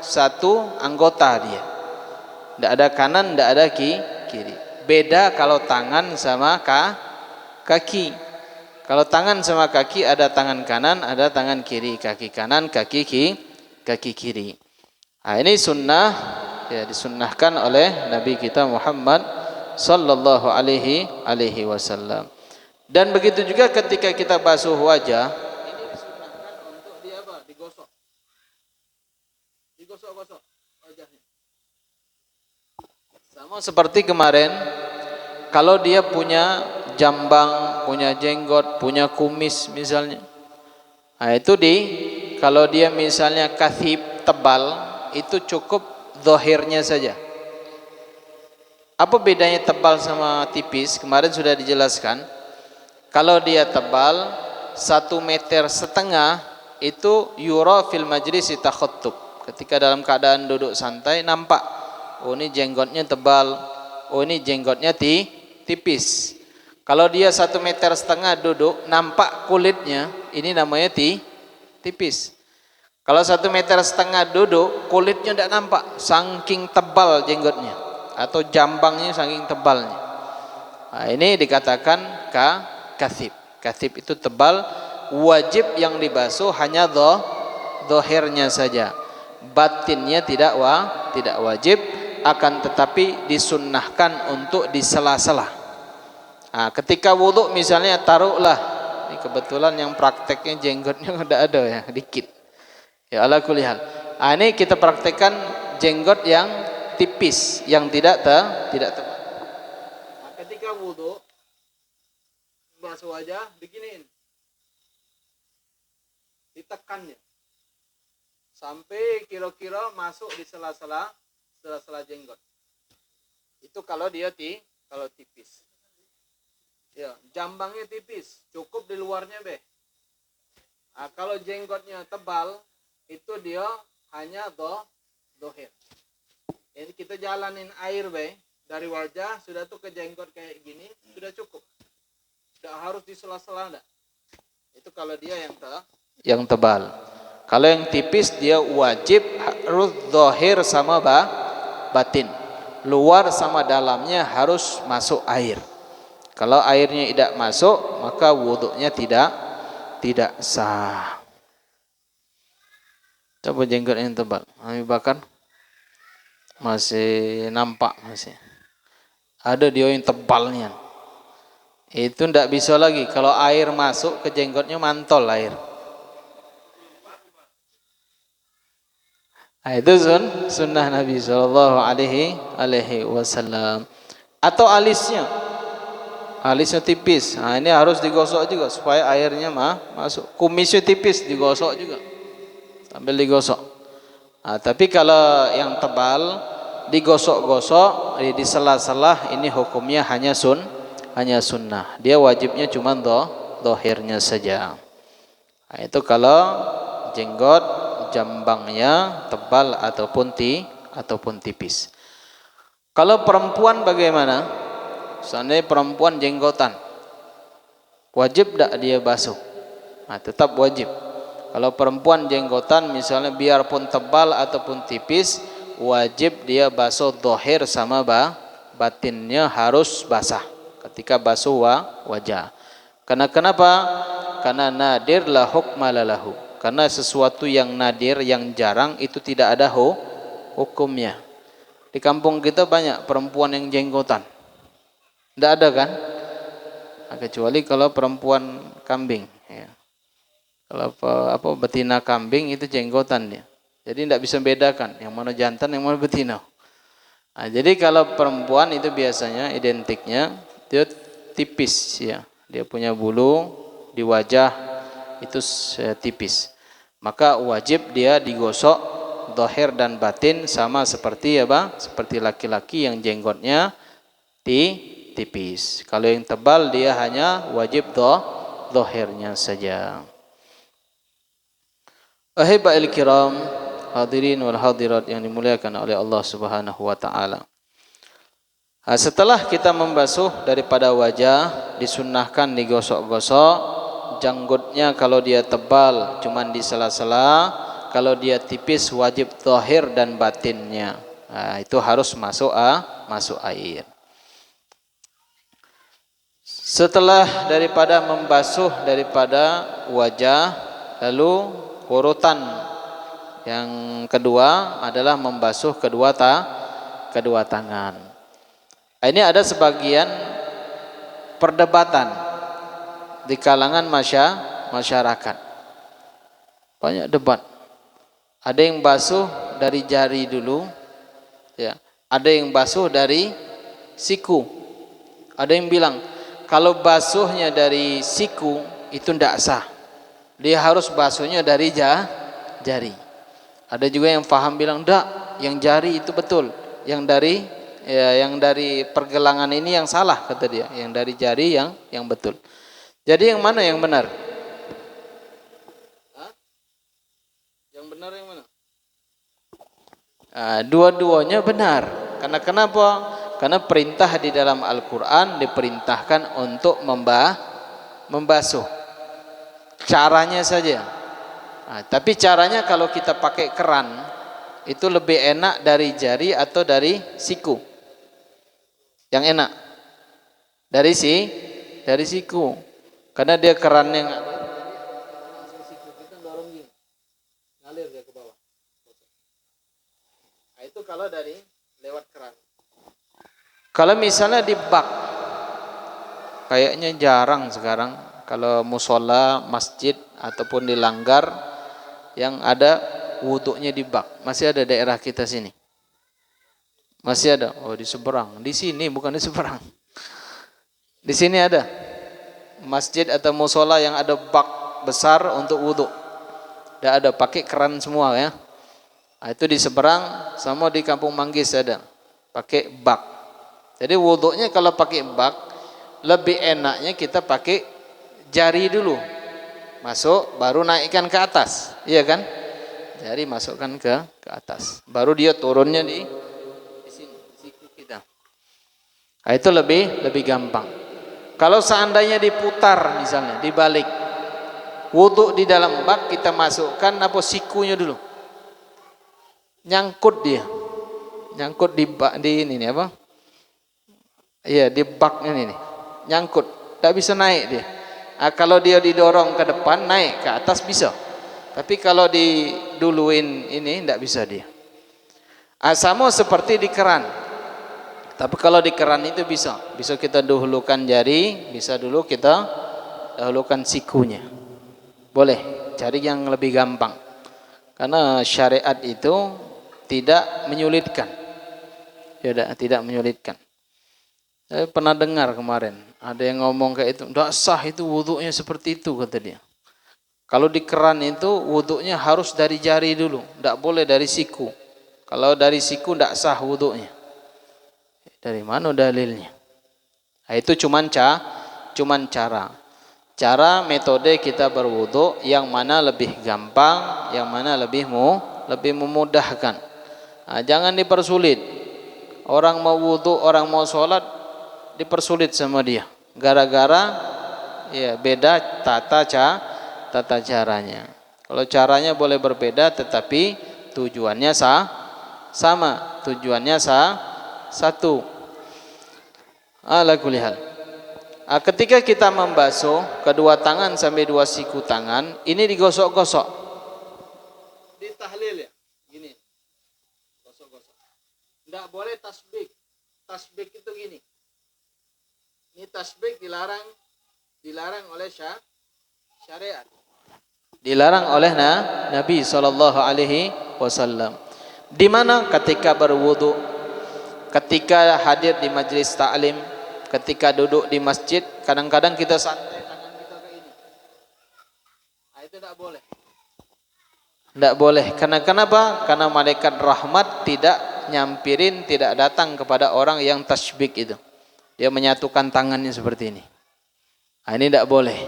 Satu anggota dia. Tidak ada kanan, tidak ada kiri. Beda kalau tangan sama kaki. Kalau tangan sama kaki ada tangan kanan, ada tangan kiri, kaki kanan, kaki kiri. Nah, ini sunnah, ya, disunnahkan oleh Nabi kita Muhammad sallallahu alaihi wasallam. Dan begitu juga ketika kita basuh wajah, ini disunnahkan untuk digosok. Digosok-gosok wajahnya. Sama seperti kemarin, kalau dia punya jambang, punya jenggot, punya kumis misalnya. Nah, itu kalau dia misalnya kathib, tebal, itu cukup zahirnya saja. Apa bedanya tebal sama tipis? Kemarin sudah dijelaskan. Kalau dia tebal 1,5 meter itu yura fil majlisi takhattub. Ketika dalam keadaan duduk santai nampak, oh ini jenggotnya tebal, oh ini jenggotnya tipis. Kalau dia 1,5 meter duduk, nampak kulitnya, ini namanya tipis. Kalau 1,5 meter duduk, kulitnya tidak nampak, saking tebal jenggotnya, atau jambangnya saking tebalnya. Nah, ini dikatakan kathib. Kathib itu tebal, wajib yang dibasuh hanya zahirnya saja. Batinnya tidak wajib, akan tetapi disunnahkan untuk di sela-sela. Nah, ketika wudhu misalnya taruhlah, ini kebetulan yang prakteknya jenggotnya udah ada ya, dikit. Ya ala kulli hal. Nah, ini kita praktekkan jenggot yang tipis, yang tidak tebal. Nah, ketika wudhu basuh wajah beginiin, ditekannya sampai kira-kira masuk di sela-sela jenggot. Itu kalau dia kalau tipis. Ya, jambangnya tipis, cukup di luarnya be. Nah, kalau jenggotnya tebal, itu dia hanya dohir. Jadi kita jalanin air be, dari wajah sudah tuh ke jenggot kayak gini, sudah cukup. Tidak harus di sela-sela enggak. Itu kalau dia yang tebal. Kalau yang tipis dia wajib harus dohir sama batin. Luar sama dalamnya harus masuk air. Kalau airnya tidak masuk, maka wuduknya tidak sah. Coba jenggot yang tebal, Abi Bakar masih nampak masih. Ada dia yang tebalnya. Itu tidak bisa lagi. Kalau air masuk ke jenggotnya mantol air. Nah, itu sunnah Nabi Sallallahu Alaihi Wasallam. Atau alisnya tipis. Nah, ini harus digosok juga supaya airnya masuk. Kumisnya tipis, digosok juga sambil digosok. Tapi kalau yang tebal digosok-gosok, di sela-sela, ini hukumnya hanya sunnah. Dia wajibnya cuma dohirnya saja. Nah, itu kalau jenggot jambangnya tebal ataupun tipis. Kalau perempuan bagaimana? Seandainya perempuan jenggotan, wajib tak dia basuh? Nah, tetap wajib. Kalau perempuan jenggotan misalnya biarpun tebal ataupun tipis, wajib dia basuh dohir sama batinnya harus basah ketika basuh wajah. Karena kenapa? Karena nadir la hukma lahu. Karena sesuatu yang nadir, yang jarang, itu tidak ada hukumnya. Di kampung kita banyak perempuan yang jenggotan. Tidak ada kan? Kecuali kalau perempuan kambing. Ya. Kalau betina kambing itu jenggotan dia. Jadi tidak bisa bedakan yang mana jantan, yang mana betina. Nah, jadi kalau perempuan itu biasanya identiknya dia tipis ya. Dia punya bulu di wajah itu tipis. Maka wajib dia digosok dohir dan batin sama seperti seperti laki-laki yang jenggotnya tipis. Kalau yang tebal dia hanya wajib dohirnya saja. Ahiba'il kiram, hadirin wal hadirat yang dimuliakan oleh Allah Subhanahu wa taala. Setelah kita membasuh daripada wajah, disunnahkan digosok-gosok. Janggutnya kalau dia tebal cuman di sela-sela, kalau dia tipis wajib zahir dan batinnya. Itu harus masuk air. Setelah daripada membasuh daripada wajah, lalu urutan yang kedua adalah membasuh kedua tangan. Ini ada sebagian perdebatan di kalangan masyarakat. Banyak debat. Ada yang basuh dari jari dulu, ya. Ada yang basuh dari siku. Ada yang bilang kalau basuhnya dari siku itu tidak sah. Dia harus basuhnya dari jari. Ada juga yang paham bilang tidak, yang jari itu betul, yang dari pergelangan ini yang salah kata dia, yang dari jari yang betul. Jadi yang mana yang benar? Yang benar yang mana? Dua-duanya benar. Karena kenapa? Karena perintah di dalam Al-Quran diperintahkan untuk membasuh. Caranya saja. Tapi caranya kalau kita pakai keran itu lebih enak dari jari atau dari siku? Yang enak dari siku, karena dia keran yang langsung siku kita dorong gini, ngalir dia ke bawah. Itu kalau dari lewat keran. Kalau misalnya di bak, kayaknya jarang sekarang kalau musola, masjid ataupun di langgar yang ada wuduknya di bak. Masih ada daerah kita sini. Masih ada. Oh, di seberang. Di sini bukan di seberang. Di sini ada masjid atau musola yang ada bak besar untuk wudhu. Tidak ada, pakai keran semua ya. Itu di seberang, sama di Kampung Manggis ada, pakai bak. Jadi wudhunya kalau pakai bak, lebih enaknya kita pakai jari dulu. Masuk, baru naikkan ke atas. Iya kan? Jari masukkan ke atas. Baru dia turunnya di siku kita. Itu lebih gampang. Kalau seandainya diputar misalnya, dibalik, wudhu di dalam bak kita masukkan sikunya dulu, nyangkut dia, nyangkut di bak, di ini nih apa? Iya, di baknya ini nih, nyangkut, tak bisa naik dia. Kalau dia didorong ke depan naik ke atas bisa, tapi kalau diduluin ini tidak bisa dia. Sama seperti di keran. Tapi kalau di keran itu bisa kita dahulukan jari, bisa dulu kita dahulukan sikunya. Boleh, cari yang lebih gampang. Karena syariat itu tidak menyulitkan. Tidak menyulitkan. Saya pernah dengar kemarin, ada yang ngomong kayak itu, tidak sah itu wudhunya seperti itu kata dia. Kalau di keran itu wuduknya harus dari jari dulu, tidak boleh dari siku. Kalau dari siku tidak sah wuduknya. Dari mana dalilnya? Nah, itu cuman cara. Cara metode kita berwuduk yang mana lebih gampang, yang mana lebih memudahkan. Nah, jangan dipersulit. Orang mau wuduk, orang mau sholat dipersulit sama dia. Gara-gara ya beda tata caranya. Kalau caranya boleh berbeda tetapi tujuannya sama. Tujuannya satu. Ala kulli hal. Ketika kita membasuh kedua tangan sampai dua siku tangan, ini digosok-gosok. Ditahlil ya, gini. Gosok-gosok. Enggak boleh tasbih. Tasbih itu gini. Ini tasbih dilarang oleh syariat. Dilarang oleh Nabi SAW. Di mana ketika berwudu, ketika hadir di majelis ta'lim, ketika duduk di masjid, kadang-kadang kita santai tangan kita ke ini. Nah, itu tidak boleh. Tidak boleh. Karena kenapa? Karena malaikat rahmat tidak nyampirin, tidak datang kepada orang yang tasbih itu. Dia menyatukan tangannya seperti ini. Nah, ini tidak boleh.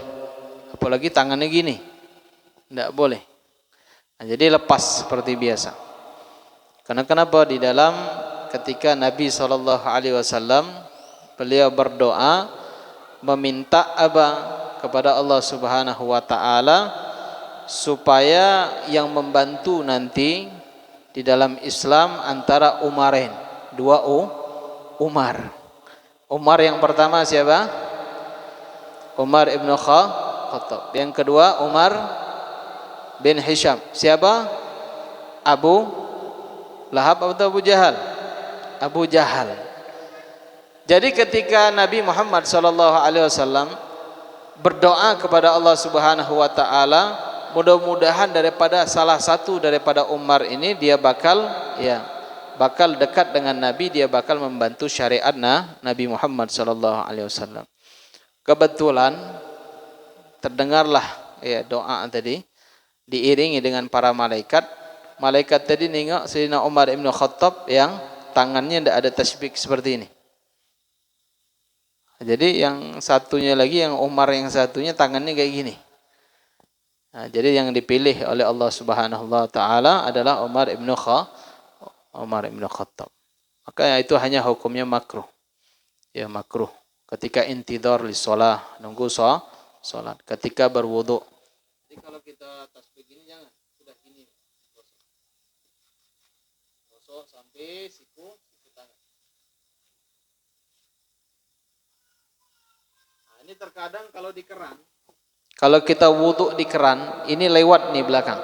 Apalagi tangannya gini. Tidak boleh. Nah, jadi lepas seperti biasa. Karena kenapa? Di dalam ketika Nabi SAW beliau berdoa meminta kepada Allah Subhanahu wa taala supaya yang membantu nanti di dalam Islam antara Umarain, dua Umar. Umar yang pertama siapa? Umar ibn Khattab. Yang kedua Umar bin Hisham. Siapa? Abu Lahab atau Abu Jahal? Abu Jahal. Jadi ketika Nabi Muhammad SAW berdoa kepada Allah Subhanahu wa taala, mudah-mudahan daripada salah satu daripada Umar ini dia bakal dekat dengan Nabi, dia bakal membantu syariat Nabi Muhammad SAW. Kebetulan terdengarlah doa tadi diiringi dengan para malaikat. Malaikat tadi nengok Sayyidina Umar ibn Khattab yang tangannya tidak ada tasbih seperti ini. Jadi yang satunya lagi, yang Umar yang satunya tangannya kayak gini. Nah, jadi yang dipilih oleh Allah Subhanahu wa taala adalah Umar ibn Khattab. Maka itu hanya hukumnya makruh. Ya, makruh. Ketika intidhar li shalah, nunggu salat. Ketika berwudu. Jadi kalau kita tasbih gini jangan, sudah gini. Gosok sampai siku tangan. Nah, ini terkadang kalau di keran, kalau kita wudu di keran, ini lewat nih belakang.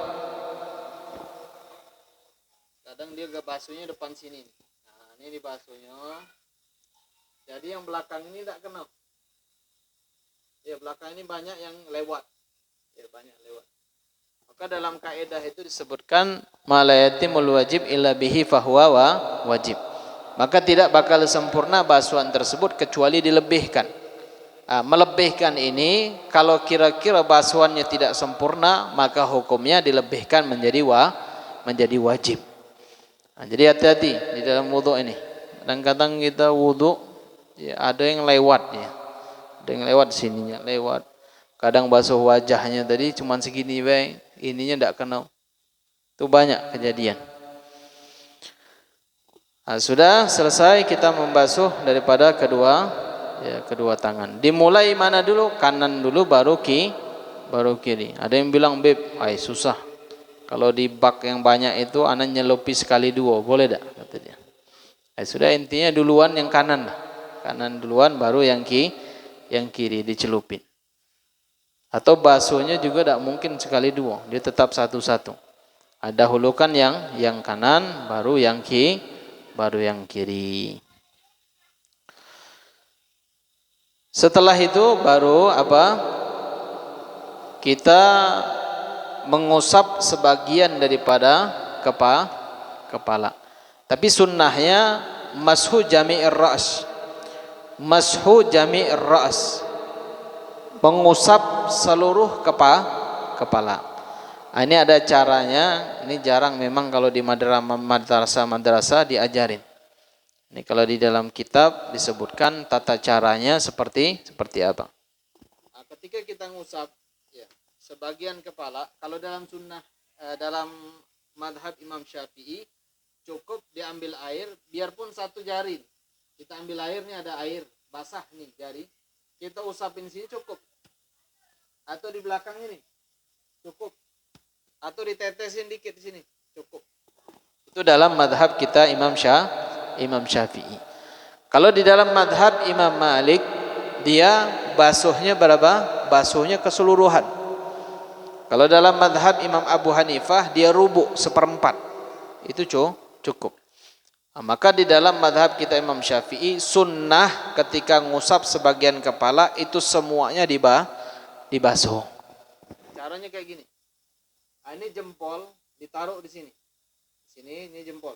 Kadang dia gak basuhnya depan sini. Nah, ini dibasuhnya. Jadi yang belakang ini tidak kena. Ya, belakang ini banyak yang lewat. Ya, banyak lewat. Maka dalam kaidah itu disebutkan ma la yatimul wajib illa bihi fahuwa wajib. Maka tidak bakal sempurna basuhan tersebut kecuali dilebihkan. Melebihkan ini kalau kira-kira basuhannya tidak sempurna, maka hukumnya dilebihkan menjadi wajib. Nah, jadi hati-hati di dalam wudu ini. Kadang-kadang kita wudu ya, ada yang lewat ya. Ada yang lewat sininya, lewat. Kadang basuh wajahnya tadi cuman segini bae, ininya enggak kena. Itu banyak kejadian. Nah, sudah selesai kita membasuh daripada kedua tangan. Dimulai mana dulu? Kanan dulu baru kiri. Ada yang bilang, "Beb, susah. Kalau di bak yang banyak itu anak nyelupi sekali dua, boleh tak?" kata dia. Sudah, intinya duluan yang kanan lah. Kanan duluan baru yang kiri dicelupin. Atau basuhnya juga tidak mungkin sekali dua, dia tetap satu-satu. Dahulukan yang kanan baru yang kiri. Setelah itu baru kita mengusap sebagian daripada kepala. Tapi sunnahnya mashu jami'ir ra's. Mashu jami'ir ra's. Mengusap seluruh kepala. Ini ada caranya, ini jarang memang kalau di madrasah diajarin. Ini kalau di dalam kitab disebutkan tata caranya seperti apa. Nah, ketika kita ngusap ya, sebagian kepala, kalau dalam sunnah dalam madhab Imam Syafi'i cukup diambil air, biarpun satu jari. Kita ambil air, nih ada air basah nih jari, kita usapin sini cukup. Atau di belakang ini cukup. Atau ditetesin dikit di sini cukup. Itu dalam madhab kita Imam Syafi'i. Kalau di dalam madhab Imam Malik, dia basuhnya berapa? Basuhnya keseluruhan. Kalau dalam madhab Imam Abu Hanifah, dia rubuk seperempat. Itu cukup. Nah, maka di dalam madhab kita Imam Syafi'i, sunnah ketika ngusap sebagian kepala itu semuanya dibasuh. Caranya kayak gini. Nah, ini jempol ditaruh di sini. Sini, ini jempol.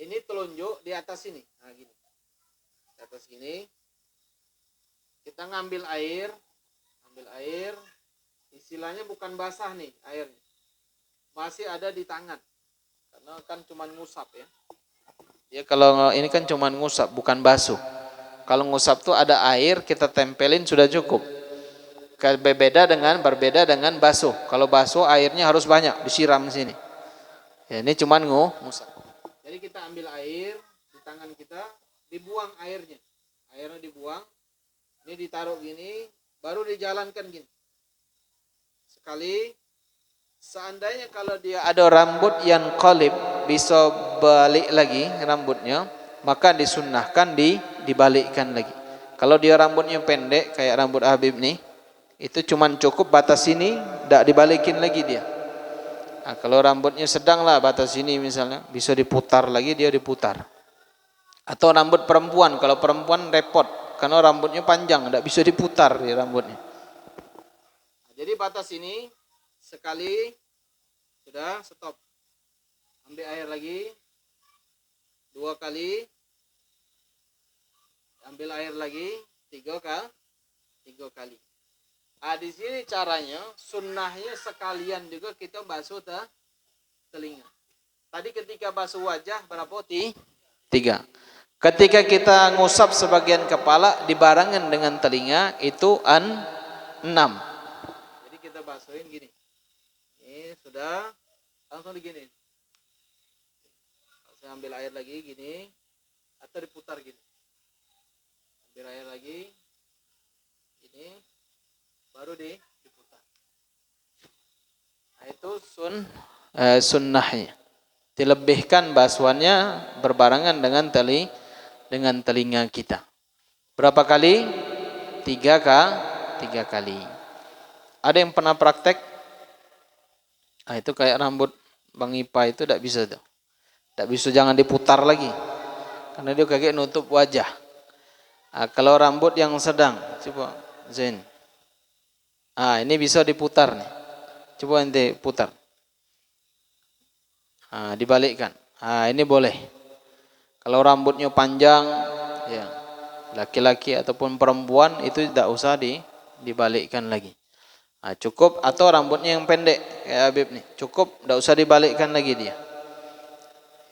Ini telunjuk di atas sini. Nah, gini. Di atas sini. Kita ngambil air. Istilahnya bukan basah nih airnya. Masih ada di tangan. Karena kan cuman ngusap ya. Ya kalau ini kan cuman ngusap, bukan basuh. Kalau ngusap tuh ada air, kita tempelin sudah cukup. Berbeda dengan basuh. Kalau basuh airnya harus banyak, disiram sini. Ya, ini cuman ngusap. Jadi kita ambil air di tangan kita, dibuang airnya. Airnya dibuang. Ini ditaruh gini, baru dijalankan gini. Sekali. Seandainya kalau dia ada rambut yang qalib, bisa balik lagi rambutnya, maka disunnahkan dibalikkan lagi. Kalau dia rambutnya pendek kayak rambut Habib nih, itu cuman cukup batas sini, tidak dibalikin lagi dia. Nah, kalau rambutnya sedang lah batas sini misalnya, bisa diputar lagi, dia diputar. Atau rambut perempuan, kalau perempuan repot karena rambutnya panjang, tidak bisa diputar di rambutnya. Nah, jadi batas ini sekali sudah stop. Ambil air lagi 2 kali. Ambil air lagi 3 kali. Ah, di sini caranya sunnahnya sekalian juga kita basuh telinga. Tadi ketika basuh wajah berapa? 3. Ketika kita ngusap sebagian kepala dibarengan dengan telinga itu 6. Jadi kita basuhin gini. Ini sudah langsung digini. Saya ambil air lagi gini atau diputar gini. Ambil air lagi ini baru diputar. Nah, itu sunnahnya. Dilebihkan basuhannya berbarengan dengan telinga kita. Berapa kali? 3 kali. Ada yang pernah praktek? Nah, itu kayak rambut Bang Ipa itu tidak bisa tuh. Tidak bisa, jangan diputar lagi. Karena dia kayak nutup wajah. Nah, kalau rambut yang sedang, coba Zain. Ah, ini bisa diputar nih. Coba nanti putar. Ah, dibalikkan. Ah, ini boleh. Kalau rambutnya panjang, ya, laki-laki ataupun perempuan itu tidak usah dibalikkan lagi. Nah, cukup, atau rambutnya yang pendek kayak Habib nih, cukup, tidak usah dibalikkan lagi dia.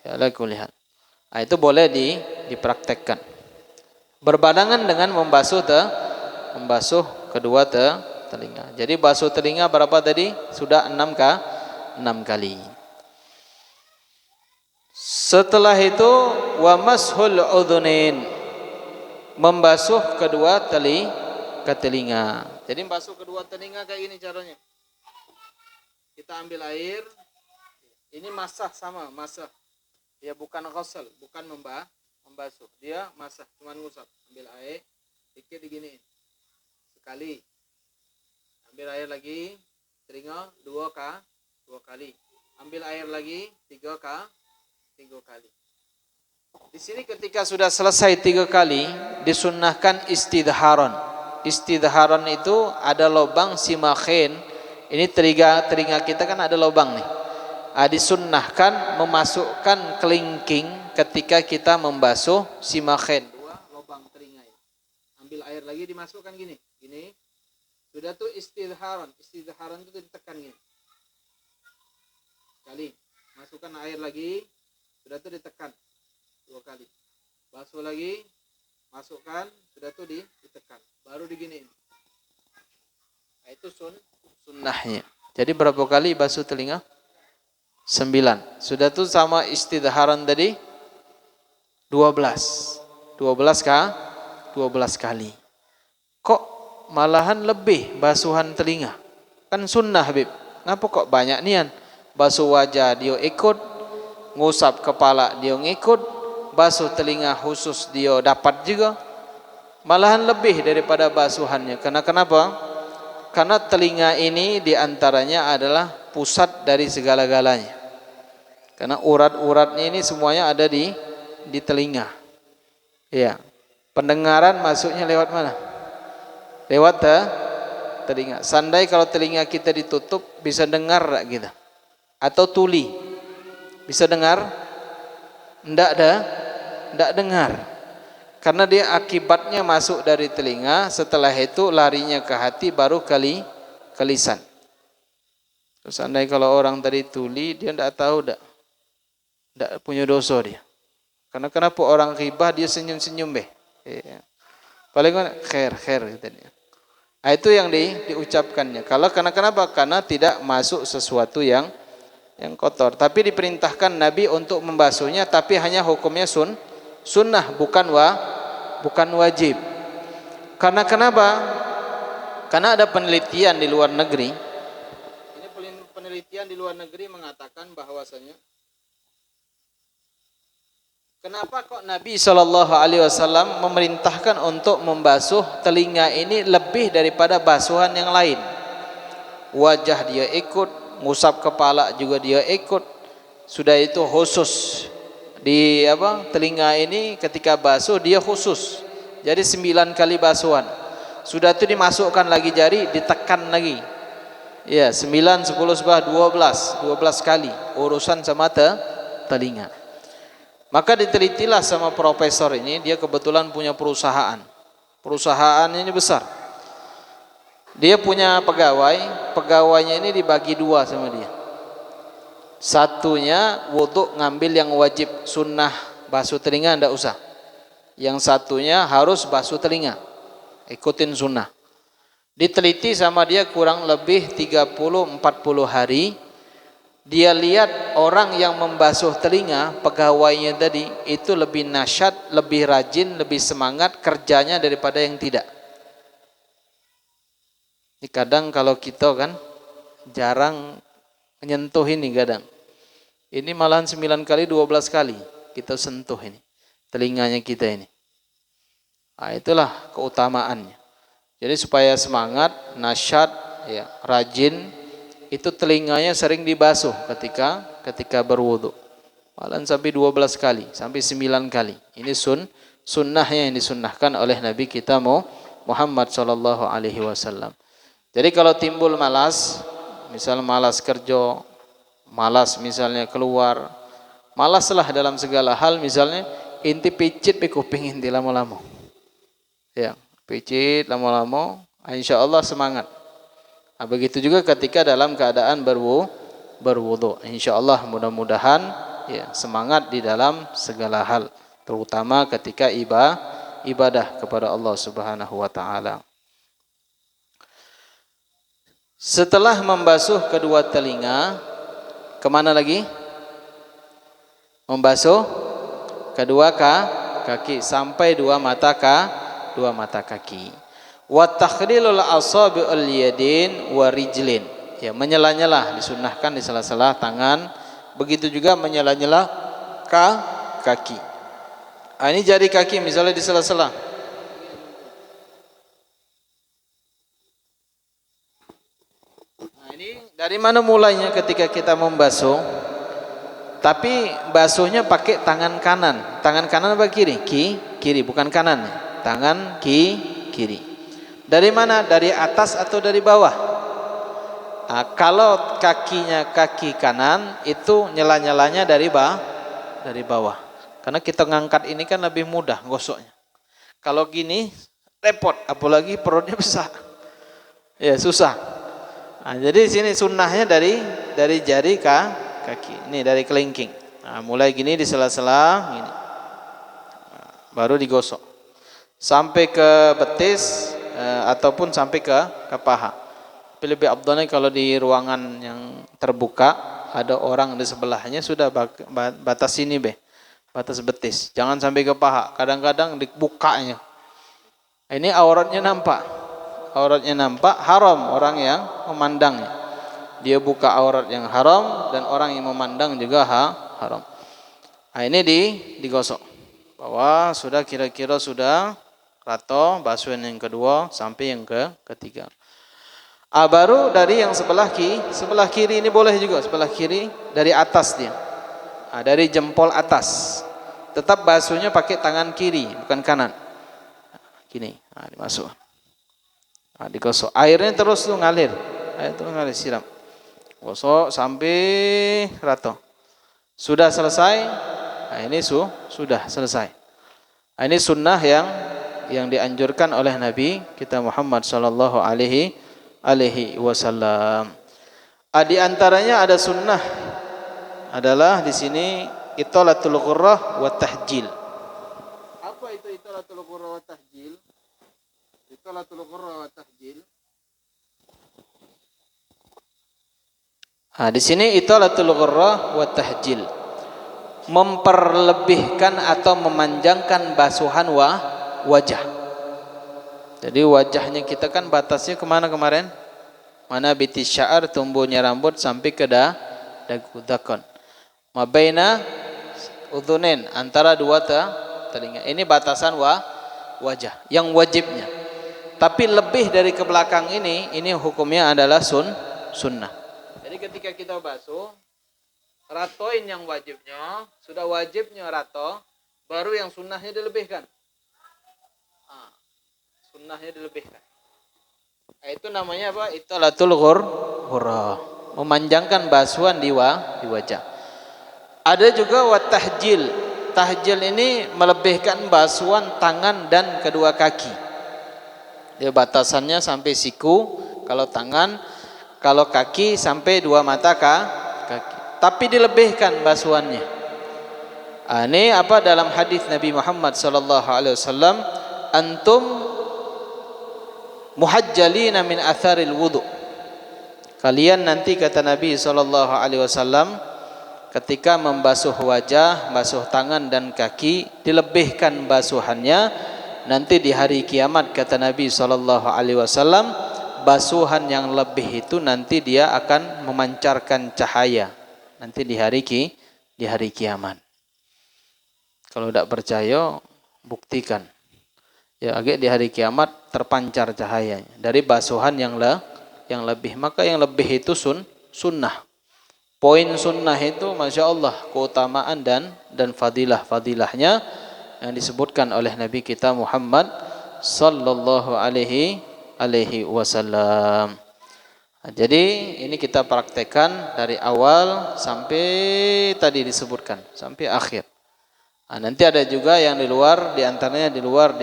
Ya, aku lihat. Nah, itu boleh dipraktekkan. Berbarengan dengan membasuh kedua telinga. Jadi basuh telinga berapa tadi? Sudah 6 kali. Setelah itu wa mashul udhunain, membasuh kedua telinga. Jadi membasuh kedua telinga kayak gini caranya. Kita ambil air, ini masah sama, masah. Dia bukan ghusl, bukan membasuh. Dia masah, cuma ngusap. Ambil air, dikit diginiin. Sekali. Ambil air lagi, telinga 2 kali. Ambil air lagi 3 kali. Di sini ketika sudah selesai 3 kali, disunnahkan istidharon. Istidharon itu ada lubang simakhin. Ini telinga kita kan ada lubang nih. Disunnahkan memasukkan kelingking ketika kita membasuh simakhin. 2 lubang telinga. Ambil air lagi dimasukkan gini. Sudah tuh istidharan. Istidharan itu ditekan gini. Sekali. Masukkan air lagi. Sudah tuh ditekan. 2 kali. Basuh lagi. Masukkan. Sudah tuh ditekan. Baru diginiin. Nah, itu sunnahnya. Jadi berapa kali basuh telinga? 9. Sudah tuh sama istidharan tadi 12. 12 kali. Kok malahan lebih basuhan telinga? Kan sunnah, Habib. Ngapa kok banyak nian? Basuh wajah dia ikut, ngusap kepala dia ngikut, basuh telinga khusus dia dapat juga. Malahan lebih daripada basuhannya. Karena kenapa? Karena telinga ini diantaranya adalah pusat dari segala-galanya. Karena urat-uratnya ini semuanya ada di telinga. Ya. Pendengaran masuknya lewat mana? Lewat telinga. Sandai kalau telinga kita ditutup, bisa dengar tak kita? Atau tuli, bisa dengar? Ndak dengar. Karena dia akibatnya masuk dari telinga, setelah itu larinya ke hati, baru ke lisan. Terus sandai kalau orang tadi tuli, dia ndak tahu ndak punya dosa dia. Karena kenapa orang ghibah dia senyum-senyum beh? Ya. Paling kan khair gitu dia. Nah, itu yang diucapkannya. Kalau kenapa? Karena tidak masuk sesuatu yang kotor. Tapi diperintahkan Nabi untuk membasuhnya, tapi hanya hukumnya sunnah, bukan wajib. Karena kenapa? Karena ada penelitian di luar negeri. Ini penelitian di luar negeri mengatakan bahwasanya kenapa kok Nabi SAW memerintahkan untuk membasuh telinga ini lebih daripada basuhan yang lain? Wajah dia ikut, ngusap kepala juga dia ikut. Sudah itu khusus di telinga ini ketika basuh dia khusus. Jadi 9 kali basuhan. Sudah itu dimasukkan lagi jari, ditekan lagi. Ya, 9, 10, 11, 12 kali urusan sama telinga. Maka ditelitilah sama profesor ini, dia kebetulan punya perusahaan. Perusahaan ini besar. Dia punya pegawainya ini dibagi 2 sama dia. Satunya wudhu ngambil yang wajib, sunnah basuh telinga ndak usah. Yang satunya harus basuh telinga, ikutin sunnah. Diteliti sama dia kurang lebih 30-40 hari. Dia lihat orang yang membasuh telinga, pegawainya tadi, itu lebih nasyat, lebih rajin, lebih semangat kerjanya daripada yang tidak. Ini kadang kalau kita kan jarang menyentuh ini kadang. Ini malahan 9 kali, 12 kali kita sentuh ini telinganya kita ini. Nah, itulah keutamaannya. Jadi supaya semangat, nasyat, ya, rajin, itu telinganya sering dibasuh ketika berwudu. Malahan sampai 12 kali, sampai 9 kali. Ini sunnahnya yang disunnahkan oleh Nabi kita Muhammad SAW. Jadi kalau timbul malas, misal malas kerja, malas misalnya keluar, malaslah dalam segala hal, misalnya inti picit pe kuping inti lama-lama. Ya, picit lama-lama, insyaallah semangat. Nah, begitu juga ketika dalam keadaan berwudu. Insyaallah mudah-mudahan ya semangat di dalam segala hal, terutama ketika ibadah kepada Allah Subhanahu wa taala. Setelah membasuh kedua telinga, kemana lagi? Membasuh kedua kaki sampai dua mata kaki. Wa takhlilul asabi'ul yadin wa rijlin. Ya, menyela-nyela disunnahkan di sela-sela tangan, begitu juga menyela-nyela kaki. Ah, ini jari kaki misalnya di sela-sela. Nah, ini dari mana mulainya ketika kita membasuh? Tapi basuhnya pakai tangan kanan. Tangan kanan apa kiri? Kiri, bukan kanan. Tangan kiri. Dari mana? Dari atas atau dari bawah? Nah, kalau kakinya kaki kanan, itu nyela-nyelanya dari bawah. Karena kita ngangkat ini kan lebih mudah gosoknya. Kalau gini repot, apalagi perutnya besar. Ya susah. Nah, jadi sini sunnahnya dari jari ke kaki. Ini dari kelingking. Nah, mulai gini di sela-sela gini. Baru digosok. Sampai ke betis ataupun sampai ke paha. Tapi lebih abdolnya kalau di ruangan yang terbuka ada orang di sebelahnya, sudah batas sini batas betis. Jangan sampai ke paha. Kadang-kadang dibukanya. Ini auratnya nampak. Auratnya nampak, haram orang yang memandangnya. Dia buka aurat yang haram dan orang yang memandang juga haram. Nah, ini digosok. Bahwa sudah kira-kira sudah rato, basuhan yang kedua sampai yang ketiga. Baru dari yang sebelah kiri ini boleh juga, sebelah kiri dari atas dia. Dari jempol atas. Tetap basuhnya pakai tangan kiri, bukan kanan. Gini, dimasuk. Digosok. Airnya terus tuh ngalir. Air terus ngalir, siram. Gosok sampai rato. Sudah selesai. Nah, ini sudah selesai. Nah, ini sunnah yang dianjurkan oleh Nabi kita Muhammad sallallahu alaihi wasallam. Di antaranya ada sunnah adalah di sini italatul ghurrah wa tahjil. Apa itu italatul ghurrah wa tahjil? Italatul ghurrah wa tahjil. Di sini italatul ghurrah wa tahjil. Memperlebihkan atau memanjangkan basuhan wajah. Jadi wajahnya kita kan batasnya kemana kemarin? Mana biti sya'ar, tumbuhnya rambut sampai ke dagu dakon. Mabaina udhunin, antara dua telinga. Ini batasan wajah yang wajibnya. Tapi lebih dari ke belakang ini hukumnya adalah sunnah. Jadi ketika kita basuh, ratoin yang wajibnya, sudah wajibnya rato, baru yang sunnahnya dilebihkan. Sunnahnya dilebihkan. Itu namanya apa? Italatul ghurrah. Memanjangkan basuhan di wajah. Ada juga wat tahjil. Tahjil ini melebihkan basuhan tangan dan kedua kaki. Dia batasannya sampai siku kalau tangan, kalau kaki sampai dua mata kaki. Tapi dilebihkan basuhannya. Ini apa dalam hadis Nabi Muhammad sallallahu alaihi wasallam, antum muhajjalina min atharil wudu. Kalian nanti kata Nabi sallallahu alaihi wasallam ketika membasuh wajah, basuh tangan dan kaki, dilebihkan basuhannya. Nanti di hari kiamat kata Nabi sallallahu alaihi wasallam, basuhan yang lebih itu nanti dia akan memancarkan cahaya. Nanti di hari kiamat. Kalau tidak percaya, buktikan. Ya, agak di hari kiamat terpancar cahayanya dari basuhan yang lebih. Maka yang lebih itu sunnah. Poin sunnah itu masya Allah keutamaan dan fadilahnya yang disebutkan oleh Nabi kita Muhammad sallallahu alaihi wasallam. Jadi ini kita praktekkan dari awal sampai tadi disebutkan sampai akhir. Nanti ada juga yang di luar, di antaranya di luar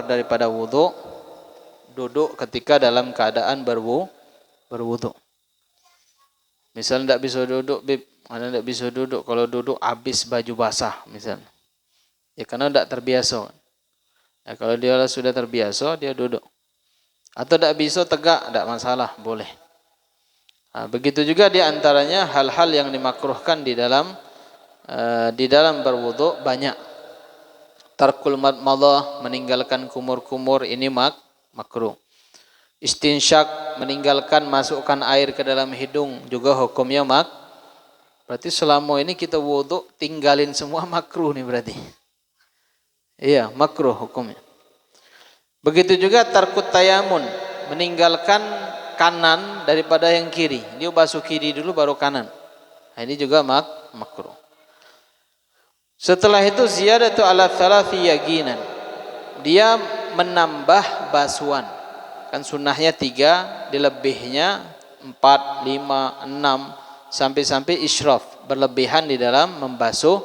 daripada wudu, duduk ketika dalam keadaan berwudu. Misalnya tidak bisa duduk, mana tidak bisa duduk kalau duduk habis baju basah misalnya. Ya karena tidak terbiasa. Ya, kalau dia sudah terbiasa dia duduk. Atau tidak bisa tegak, tidak masalah, boleh. Begitu juga di antaranya hal-hal yang dimakruhkan di dalam berwudu banyak. Tarkul madmadah, meninggalkan kumur-kumur, ini makruh. Istinsyak, meninggalkan masukkan air ke dalam hidung, juga hukumnya berarti selama ini kita wudu tinggalin semua makruh nih berarti. Iya, makruh hukumnya. Begitu juga tarkut tayamun, meninggalkan kanan daripada yang kiri. Dia basuh kiri dulu baru kanan. Ini juga makruh. Setelah itu ziyadatu ala thalathi yaginan. Dia menambah basuhan. Kan sunnahnya 3, dilebihnya 4, 5, 6 sampai israf, berlebihan di dalam membasuh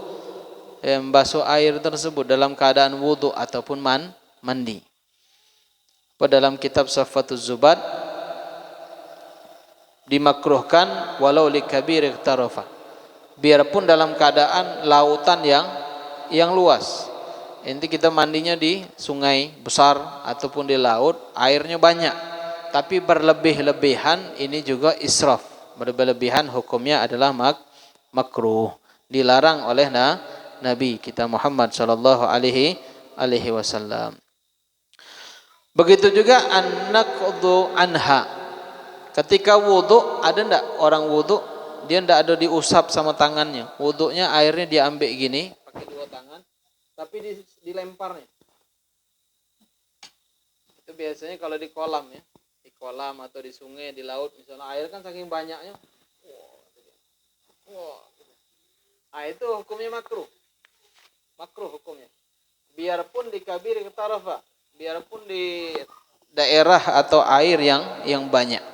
air tersebut dalam keadaan wudu ataupun mandi. Dalam kitab Safatuz Zubat dimakruhkan walau likabir iqtarafa. Biarpun dalam keadaan lautan yang luas. Inti kita mandinya di sungai besar ataupun di laut, airnya banyak. Tapi berlebih-lebihan ini juga israf. Berlebih-lebihan hukumnya adalah makruh. Dilarang oleh Nabi kita Muhammad sallallahu alaihi wasallam. Begitu juga an-naqdu anha. Ketika wudu, ada ndak orang wudu dia ndak ada diusap sama tangannya. Wudunya airnya diambil gini pakai dua tangan, tapi dilemparnya. Itu biasanya kalau di kolam ya, di kolam atau di sungai, di laut misalnya air kan saking banyaknya. Nah, itu hukumnya makruh. Makruh hukumnya. Biarpun di kabir tarafa, biarpun di daerah atau air yang banyak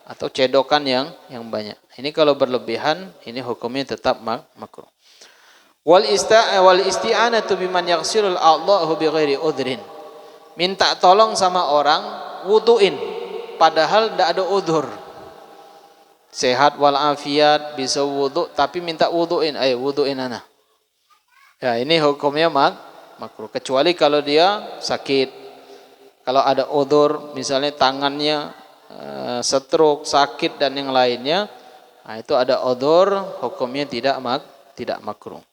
atau cedokan yang banyak. Ini kalau berlebihan ini hukumnya tetap makruh. Wal isti'anatu biman yaghsilul a'dhahu bighairi udhrin. Minta tolong sama orang wuduin padahal tidak ada udhur. Sehat walafiat bisa wudu tapi minta wuduin, ayo wuduin ana. Ya, ini hukumnya makruh kecuali kalau dia sakit. Kalau ada udhur misalnya tangannya stroke, sakit dan yang lainnya, nah itu ada udhur, hukumnya tidak makruh.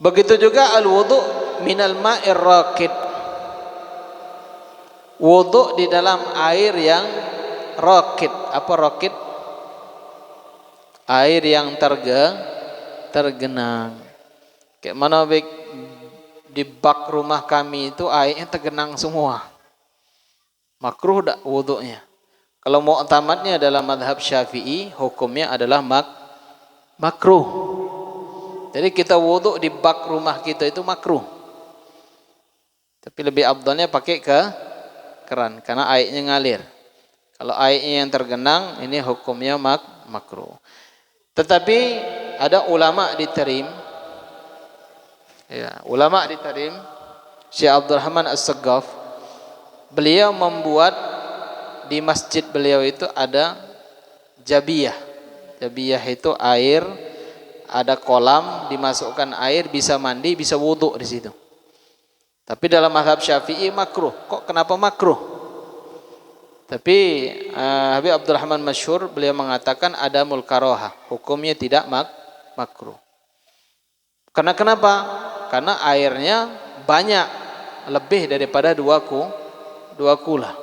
Begitu juga al-wudu minal ma'ir raqid. Wudu di dalam air yang raqid. Apa raqid? Air yang tergenang. Kayak mana di bak rumah kami itu airnya tergenang semua. Makruh tak wudunya? Kalau mu'tamadnya dalam madhab Syafi'i, hukumnya adalah makruh. Jadi kita wudu di bak rumah kita itu makruh. Tapi lebih afdalnya pakai ke keran karena airnya ngalir. Kalau airnya yang tergenang ini hukumnya makruh. Tetapi ada ulama ditarim. Ya, ulama ditarim Syekh Abdurrahman As-Saggaf, beliau membuat di masjid beliau itu ada jabiyah. Jabiyah itu air, ada kolam, dimasukkan air, bisa mandi, bisa wudu di situ. Tapi dalam mazhab Syafi'i makruh. Kok kenapa makruh? Tapi Habib Abdurrahman Masyhur beliau mengatakan ada mulkaroha, hukumnya tidak makruh. Karena kenapa? Karena airnya banyak, lebih daripada dua kula.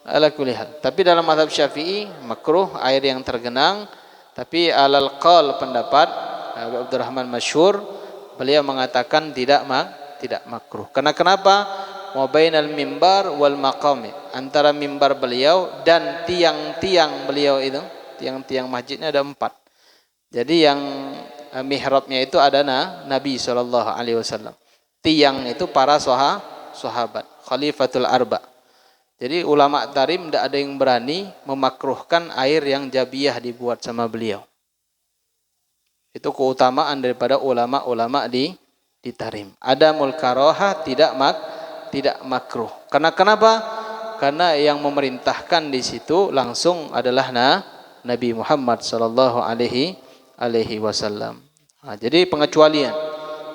Ala kulli hal. Tapi dalam mazhab Syafi'i makruh air yang tergenang. Tapi alal qaul pendapat Habib Abdurrahman Masyhur beliau mengatakan tidak makruh. Karena kenapa? Wa bainal mimbar wal maqam, antara mimbar beliau dan tiang-tiang beliau itu, tiang-tiang masjidnya ada 4. Jadi yang mihrabnya itu ada Nabi SAW. Tiang itu para sahabat, khalifatul arba. Jadi ulama tarim tidak ada yang berani memakruhkan air yang jabiyah dibuat sama beliau. Itu keutamaan daripada ulama-ulama di tarim. Ada mulkaroha, tidak makruh. Karena kenapa? Karena yang memerintahkan di situ langsung adalah Nabi Muhammad sallallahu alaihi wasallam. Nah, jadi pengecualian.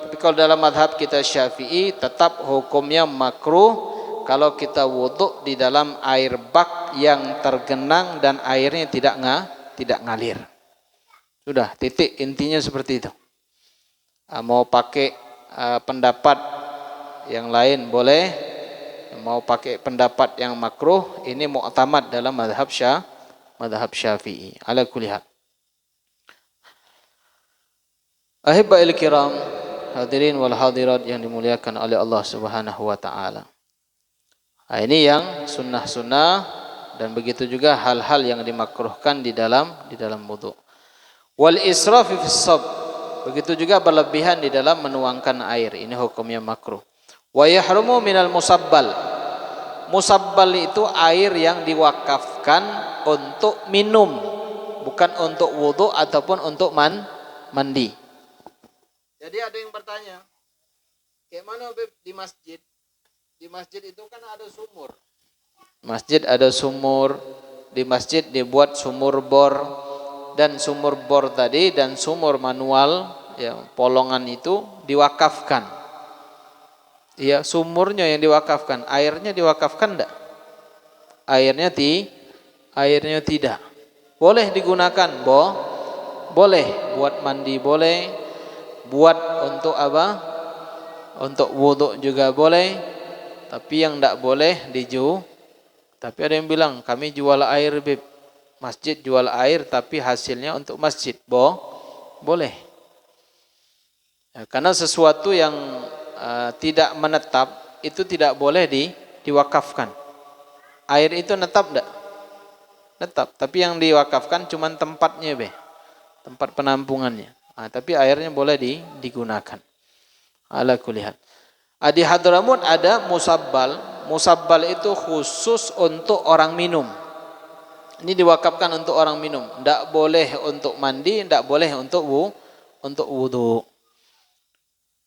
Tapi kalau dalam madhab kita Syafi'i tetap hukumnya makruh kalau kita wudu di dalam air bak yang tergenang dan airnya tidak ngalir. Sudah, titik, intinya seperti itu. Mau pakai pendapat yang lain boleh, mau pakai pendapat yang makruh, ini mu'tamad dalam madhab Syafi'i. Ala kulli hal. Ahibba'il kiram, hadirin wal hadirat yang dimuliakan oleh Allah Subhanahu wa taala. Nah, ini yang sunnah-sunnah dan begitu juga hal-hal yang dimakruhkan di dalam wudu. Wal israf fi shab, begitu juga berlebihan di dalam menuangkan air, ini hukumnya makruh. Wa yahrumu minal musabbal. Musabbal itu air yang diwakafkan untuk minum, bukan untuk wudu ataupun untuk mandi. Jadi ada yang bertanya, kayak mana di masjid? Di masjid itu kan ada sumur. Masjid ada sumur, di masjid dibuat sumur bor, dan sumur bor tadi dan sumur manual ya polongan itu diwakafkan. Ya, sumurnya yang diwakafkan, airnya diwakafkan enggak? Airnya tidak. Boleh digunakan, boleh buat mandi boleh, buat untuk apa? Untuk wudhu juga boleh, tapi yang enggak boleh tapi ada yang bilang kami jual air beb, masjid jual air tapi hasilnya untuk masjid, boleh. Ya, karena sesuatu yang tidak menetap itu tidak boleh diwakafkan. Air itu netap enggak? Netap, tapi yang diwakafkan cuma tempatnya tempat penampungannya. Tapi airnya boleh digunakan. Ala kulli hal. Di Hadramut ada musabbal. Musabbal itu khusus untuk orang minum. Ini diwakafkan untuk orang minum. Tidak boleh untuk mandi, tidak boleh untuk wudu.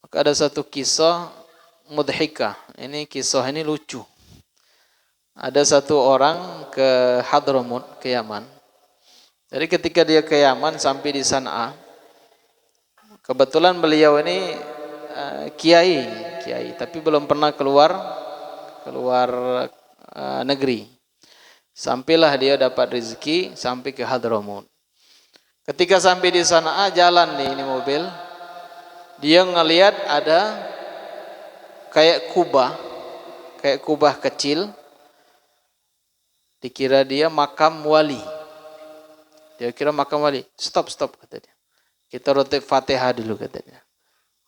Maka ada satu kisah mudhikah. Ini kisah ini lucu. Ada satu orang ke Hadramut, ke Yaman. Jadi ketika dia ke Yaman sampai di San'a, kebetulan beliau ini kiai, tapi belum pernah keluar negeri. Sampailah dia dapat rezeki sampai ke Hadramut. Ketika sampai di San'a, jalan nih ini mobil, dia ngelihat ada kayak kubah kecil, dikira dia makam wali. Dia kira makam wali. Stop kata dia. Kita rotib Fatihah dulu katanya.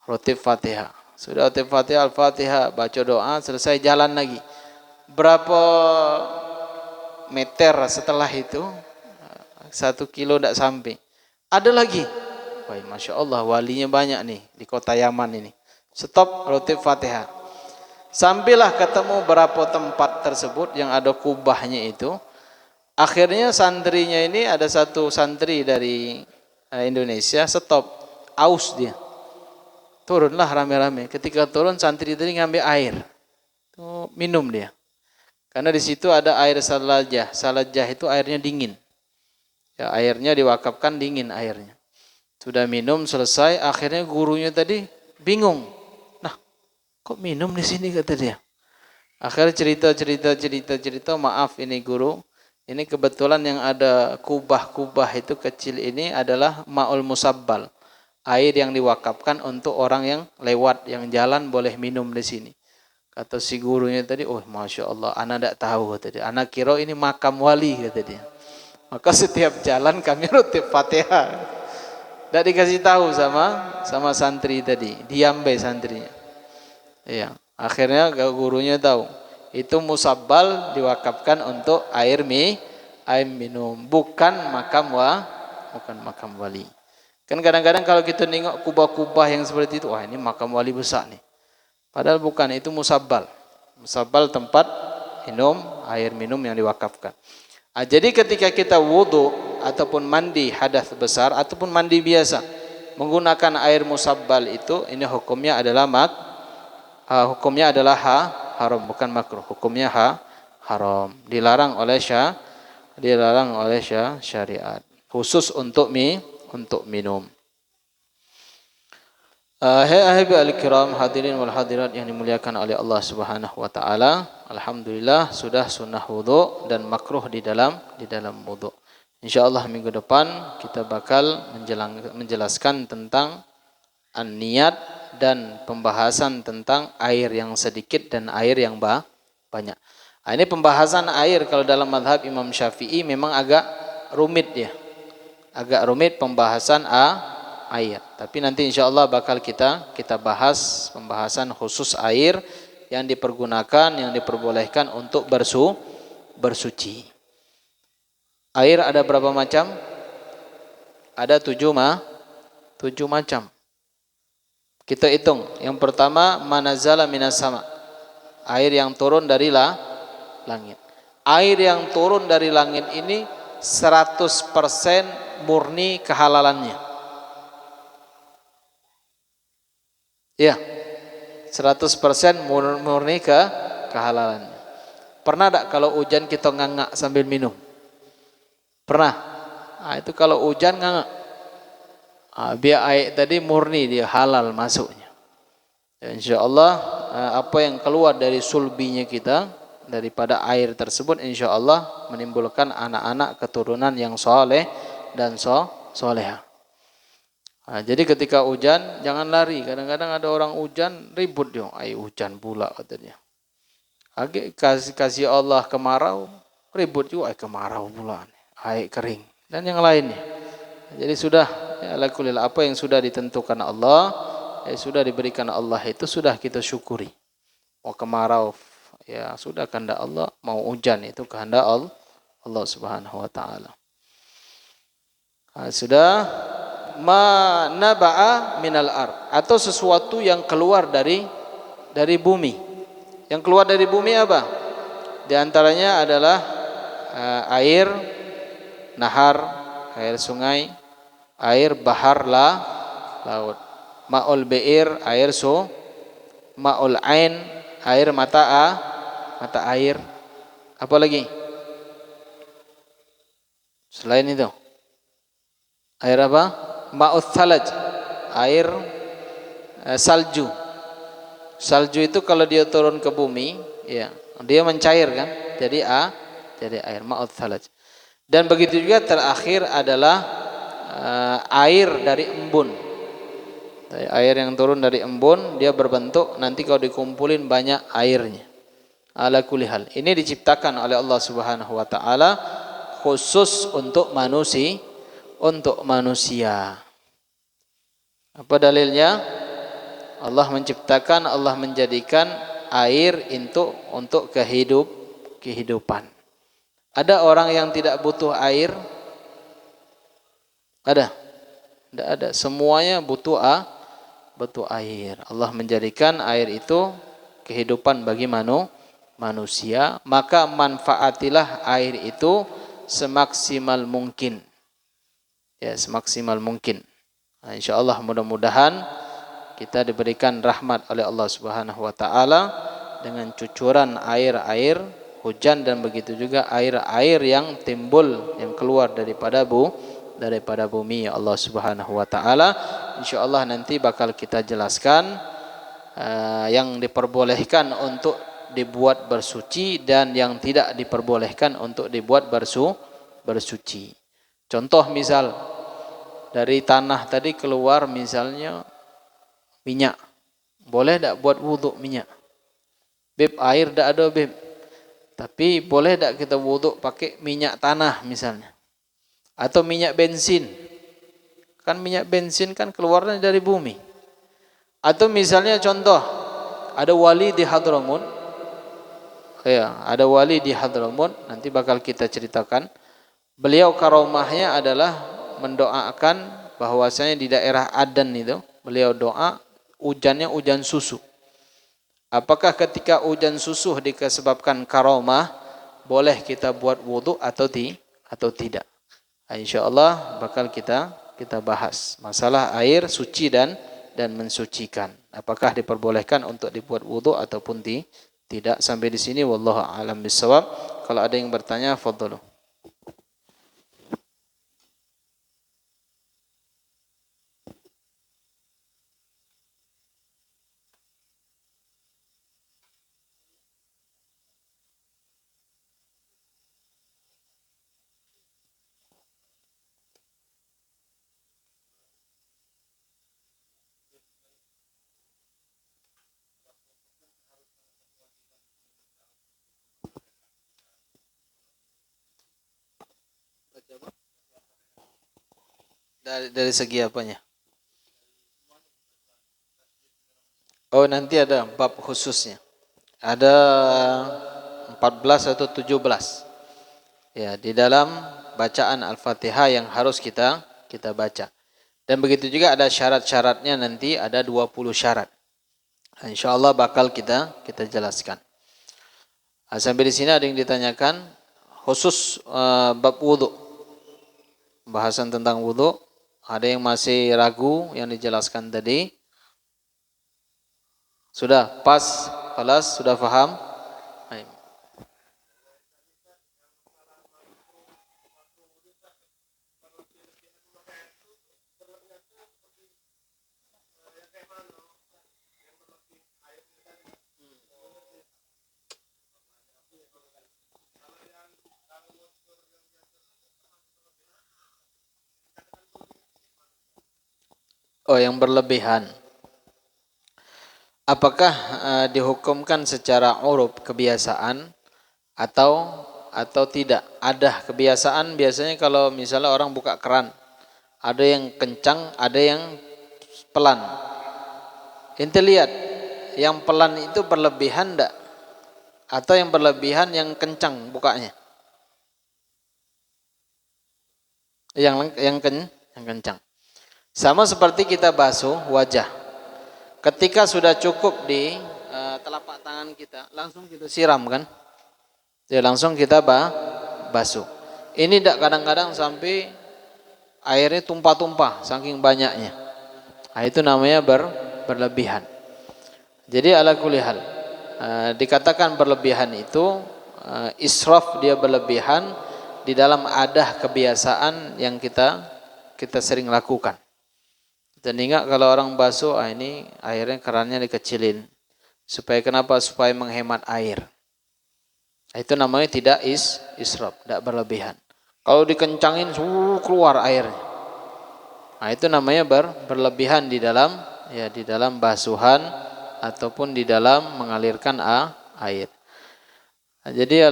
Rotib Fatihah. Sudah rotib Fatihah, Al-Fatihah, baca doa, selesai jalan lagi. Berapa meter setelah itu, 1 kilo tidak sampai. Ada lagi. Wah, Masya Allah, walinya banyak nih di kota Yaman ini. Stop, rotib Fatihah. Sampailah ketemu berapa tempat tersebut yang ada kubahnya itu. Akhirnya santrinya ini, ada satu santri dari Indonesia, stop, aus dia. Turunlah rame-rame. Ketika turun, santri tadi ngambil air. Tuh, minum dia. Karena di situ ada air salajah. Salajah itu airnya dingin. Ya, airnya diwakafkan dingin airnya. Sudah minum selesai, akhirnya gurunya tadi bingung. Nah, kok minum di sini kata dia. Akhirnya cerita, maaf ini guru. Ini kebetulan yang ada kubah-kubah itu kecil ini adalah ma'ul musabbal. Air yang diwakafkan untuk orang yang lewat, yang jalan boleh minum di sini. Kata si gurunya tadi, oh Masya Allah, anak tidak tahu kata dia. Anak kira ini makam wali kata dia. Maka setiap jalan kami rutib Fatihah. Tidak dikasih tahu sama santri tadi. Diam be santrinya. Iya. Akhirnya gurunya tahu. Itu musabbal diwakafkan untuk air minum. Bukan makam wali. Kan kadang-kadang kalau kita nengok kubah-kubah yang seperti itu, wah ini makam wali besar nih. Padahal bukan, itu musabbal. Musabbal tempat air minum yang diwakafkan. Jadi ketika kita wudu ataupun mandi hadas besar ataupun mandi biasa menggunakan air musabbal itu, ini hukumnya adalah haram, bukan makruh. Hukumnya haram, dilarang oleh syariat. Khusus untuk minum. Ahibal kiram, hadirin wal hadirat yang dimuliakan oleh Allah Subhanahu wa taala. Alhamdulillah sudah sunnah wudu dan makruh di dalam wudu. Insyaallah minggu depan kita bakal menjelaskan tentang niat dan pembahasan tentang air yang sedikit dan air yang banyak. Ini pembahasan air kalau dalam mazhab Imam Syafi'i memang agak rumit ya. Agak rumit pembahasan air. Tapi nanti insyaallah bakal kita bahas pembahasan khusus air yang dipergunakan, yang diperbolehkan untuk bersuci. Air ada berapa macam? Ada 7 macam. Kita hitung. Yang pertama, manazala minas sama. Air yang turun dari langit. Air yang turun dari langit ini 100% murni kehalalannya. Ya, 100% murni kehalalannya. Pernah tak kalau hujan kita ngangak sambil minum? Pernah? Nah, itu kalau hujan ngangak. Biar air tadi murni, dia halal masuknya. Insya Allah apa yang keluar dari sulbinya kita daripada air tersebut insya Allah menimbulkan anak-anak keturunan yang soleh dan soleha. Jadi ketika hujan jangan lari. Kadang-kadang ada orang hujan ribut dia, air hujan pula katanya. Kasih Allah kemarau, ribut juga air kemarau pula, air kering dan yang lainnya. Jadi sudah ya, apa yang sudah ditentukan Allah, sudah diberikan Allah itu sudah kita syukuri. Mau kemarau ya sudah kehendak Allah, mau hujan itu kehendak Allah Subhanahu wa taala. Sudah naba'a minal ard atau sesuatu yang keluar dari bumi. Yang keluar dari bumi apa? Di antaranya adalah air nahar, air sungai, air bahar laut. Ma'ul bi'ir, air ma'ul ain, air mata air. Apa lagi? Selain itu. Air apa? Ma'ul thalaj, air salju. Salju itu kalau dia turun ke bumi, ya, dia mencair kan? Jadi air ma'ul thalaj. Dan begitu juga terakhir adalah air dari embun. Air yang turun dari embun dia berbentuk nanti kalau dikumpulin banyak airnya. Ala kulli hal. Ini diciptakan oleh Allah Subhanahu wa taala khusus untuk manusia. Apa dalilnya? Allah menciptakan, Allah menjadikan air untuk kehidupan. Ada orang yang tidak butuh air? Ada? Tidak ada. Semuanya butuh air. Allah menjadikan air itu kehidupan bagi manusia, maka manfaatilah air itu semaksimal mungkin. Ya, semaksimal mungkin. Nah, insyaallah mudah-mudahan kita diberikan rahmat oleh Allah Subhanahu wa taala dengan cucuran air-air hujan dan begitu juga air-air yang timbul yang keluar daripada bumi ya Allah Subhanahu wa taala. Insyaallah nanti bakal kita jelaskan yang diperbolehkan untuk dibuat bersuci dan yang tidak diperbolehkan untuk dibuat bersuci. Contoh misal dari tanah tadi keluar misalnya minyak. Boleh tak buat wuduk minyak? Beb, air tak ada beb. Tapi boleh tak kita wuduk pakai minyak tanah misalnya? Atau minyak bensin? Kan minyak bensin kan keluarnya dari bumi. Atau misalnya contoh, ada wali di Hadramut. Ya, ada wali di Hadramut, nanti bakal kita ceritakan. Beliau karomahnya adalah mendoakan bahwasanya di daerah Adan itu, beliau doa hujannya hujan susu. Apakah ketika hujan susu disebabkan karomah boleh kita buat wudu atau tidak? Insyaallah bakal kita bahas masalah air suci dan mensucikan. Apakah diperbolehkan untuk dibuat wudu ataupun tidak? Sampai di sini wallahu a'lam bishawab. Kalau ada yang bertanya fadhalu. Dari segi apanya? Oh, nanti ada bab khususnya. Ada 14 atau 17. Ya, di dalam bacaan Al-Fatihah yang harus kita baca. Dan begitu juga ada syarat-syaratnya, nanti ada 20 syarat. Insyaallah bakal kita jelaskan. Sampai di sini ada yang ditanyakan khusus bab wudu. Bahasan tentang wudu. Ada yang masih ragu yang dijelaskan tadi? Sudah pas, kelas sudah paham? Oh, yang berlebihan. Apakah dihukumkan secara uruf kebiasaan atau tidak? Ada kebiasaan biasanya kalau misalnya orang buka keran, ada yang kencang, ada yang pelan. Ente lihat, yang pelan itu berlebihan enggak? Atau yang berlebihan yang kencang bukanya? Yang kencang. Sama seperti kita basuh wajah. Ketika sudah cukup di telapak tangan kita, langsung kita siram kan? Ya langsung kita basuh. Ini tidak kadang-kadang sampai airnya tumpah-tumpah saking banyaknya. Nah, itu namanya berlebihan. Jadi ala kulli hal, dikatakan berlebihan itu israf, dia berlebihan di dalam adah kebiasaan yang kita sering lakukan. Dan ingat kalau orang basuh, ini airnya kerannya dikecilin. Supaya kenapa? Supaya menghemat air. Itu namanya tidak israf, tidak berlebihan. Kalau dikencangin keluar airnya. Nah, itu namanya berlebihan di dalam basuhan ataupun di dalam mengalirkan air. Nah, jadi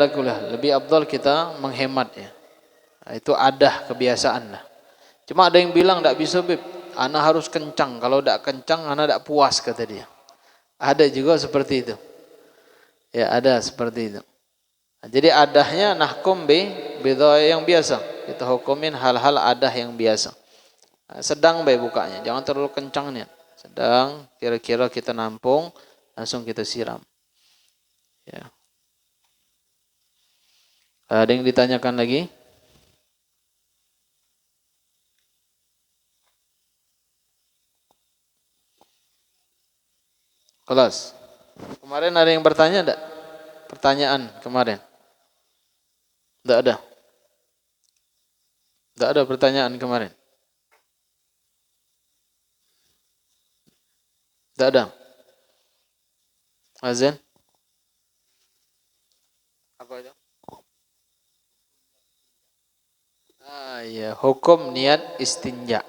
lebih afdal kita menghemat ya. Nah, itu adah kebiasaan lah. Cuma ada yang bilang tidak bisa beb, ana harus kencang. Kalau tidak kencang ana tidak puas kata dia. Ada juga seperti itu. Ya ada seperti itu. Nah, jadi adahnya nahkum bidhaya yang biasa. Kita hukumin hal-hal adah yang biasa. Nah, sedang bukanya, jangan terlalu kencang nih. Sedang, kira-kira kita nampung, langsung kita siram. Ya. Ada yang ditanyakan lagi? Kelas. Kemarin ada yang bertanya enggak? Pertanyaan kemarin? Enggak ada. Enggak ada pertanyaan kemarin. Enggak ada. Azan? Apa itu? Ya, hukum niat istinja.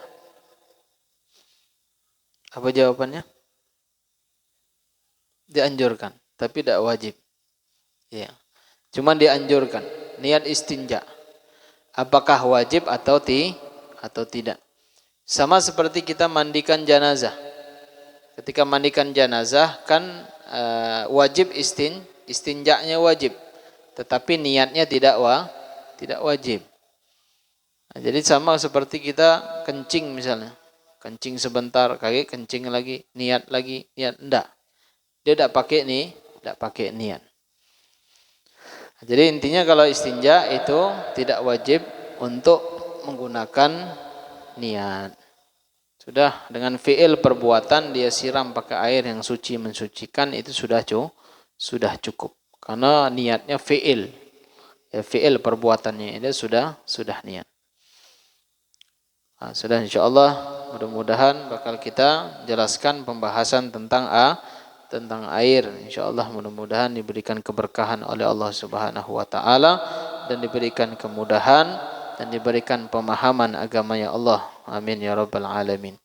Apa jawabannya? Dianjurkan, tapi tidak wajib. Ya. Cuma dianjurkan niat istinja. Apakah wajib atau tidak? Sama seperti kita mandikan jenazah. Ketika mandikan jenazah kan wajib istinjanya wajib, tetapi niatnya tidak wajib. Nah, jadi sama seperti kita kencing misalnya, kencing sebentar, kaki kencing lagi, niat enggak. Dia tidak pakai niat. Nah, jadi intinya kalau istinja itu tidak wajib untuk menggunakan niat. Sudah dengan fi'il perbuatan dia siram pakai air yang suci mensucikan itu sudah cukup. Karena niatnya fi'il. Ya, fi'il perbuatannya itu sudah niat. Nah, sudah insyaallah mudah-mudahan bakal kita jelaskan pembahasan tentang air. Insyaallah mudah-mudahan diberikan keberkahan oleh Allah Subhanahu wa taala dan diberikan kemudahan dan diberikan pemahaman agamanya Allah. Amin ya rabbal alamin.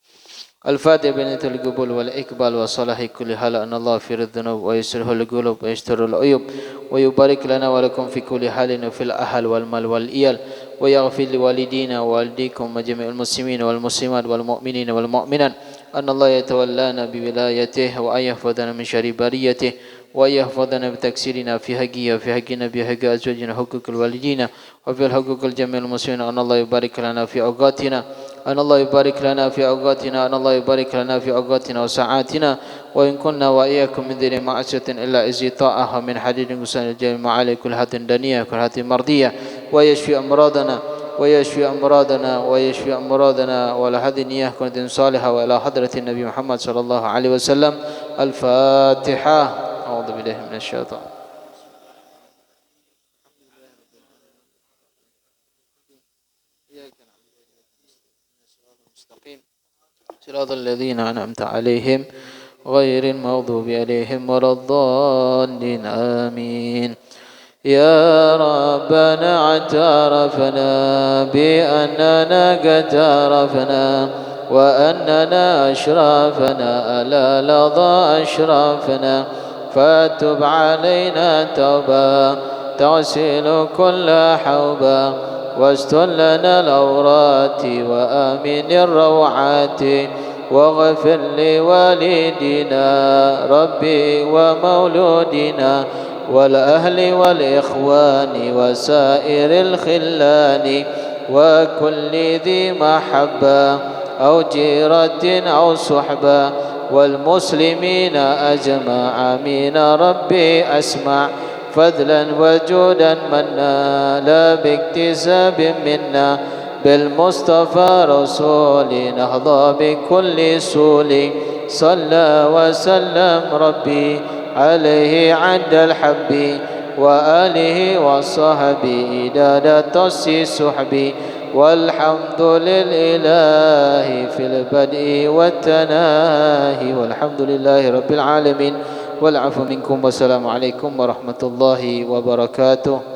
Al-Fatihah binatul qubul wal iqbal wa salahi kulli hal an Allah fi dzunub wa yusrihul qulub wa yasturul uyub wa yubarik lana wa lakum fi kulli halin fil ahl wal mal wal iyal wa yaghfir li walidina wa walidikum wa jami'il muslimin wal muslimat wal mu'minin wal mu'minat an Allah yatawallana bi wilayatihi wa ayahfadana min syarri bariyatihi ويحفظنا بتكسيرنا في حقه وفي حق نبي حق أزواجنا حقوق الوالدين وفي الحقوق الجميع المسلمين أن الله يبارك لنا في أوقاتنا أن الله يبارك لنا في أوقاتنا أن الله يبارك لنا في أوقاتنا وساعاتنا وإن كنا وإياكم من ذي معصية إلا إذ طاعها من حديد قسان الجميع على كل حد دنيا كل حد مرضية ويشفي أمراضنا ولا حد نية كنت صالحة وإلى حضرة النبي محمد صلى الله عليه وسلم الفاتحة. أعوذ بالله من الشيطان. صراط الذين أنعمت عليهم غير المغضوب عليهم ولا الضالين آمين. يا ربنا اعترفنا بأننا قد عرفنا وأننا أشرافنا ألا لظى أشرافنا فتب علينا توبا تغسل كل حوبا واستر لنا الأورات وآمن الروعات واغفر لوالدنا ربي ومولودنا والأهل والإخوان وسائر الخلان وكل ذي محبة أو جيرة أو صحبة والمسلمين أجمع آمين ربي أسمع فضلا وجودا منا لا باكتساب منا بالمصطفى رسول نهضى بكل سول صلى وسلم ربي عليه عند الحب وآله وصحبه إدادة السحب والحمد لله في البدء والتناهي والحمد لله رب العالمين والعفو منكم والسلام عليكم ورحمة الله وبركاته.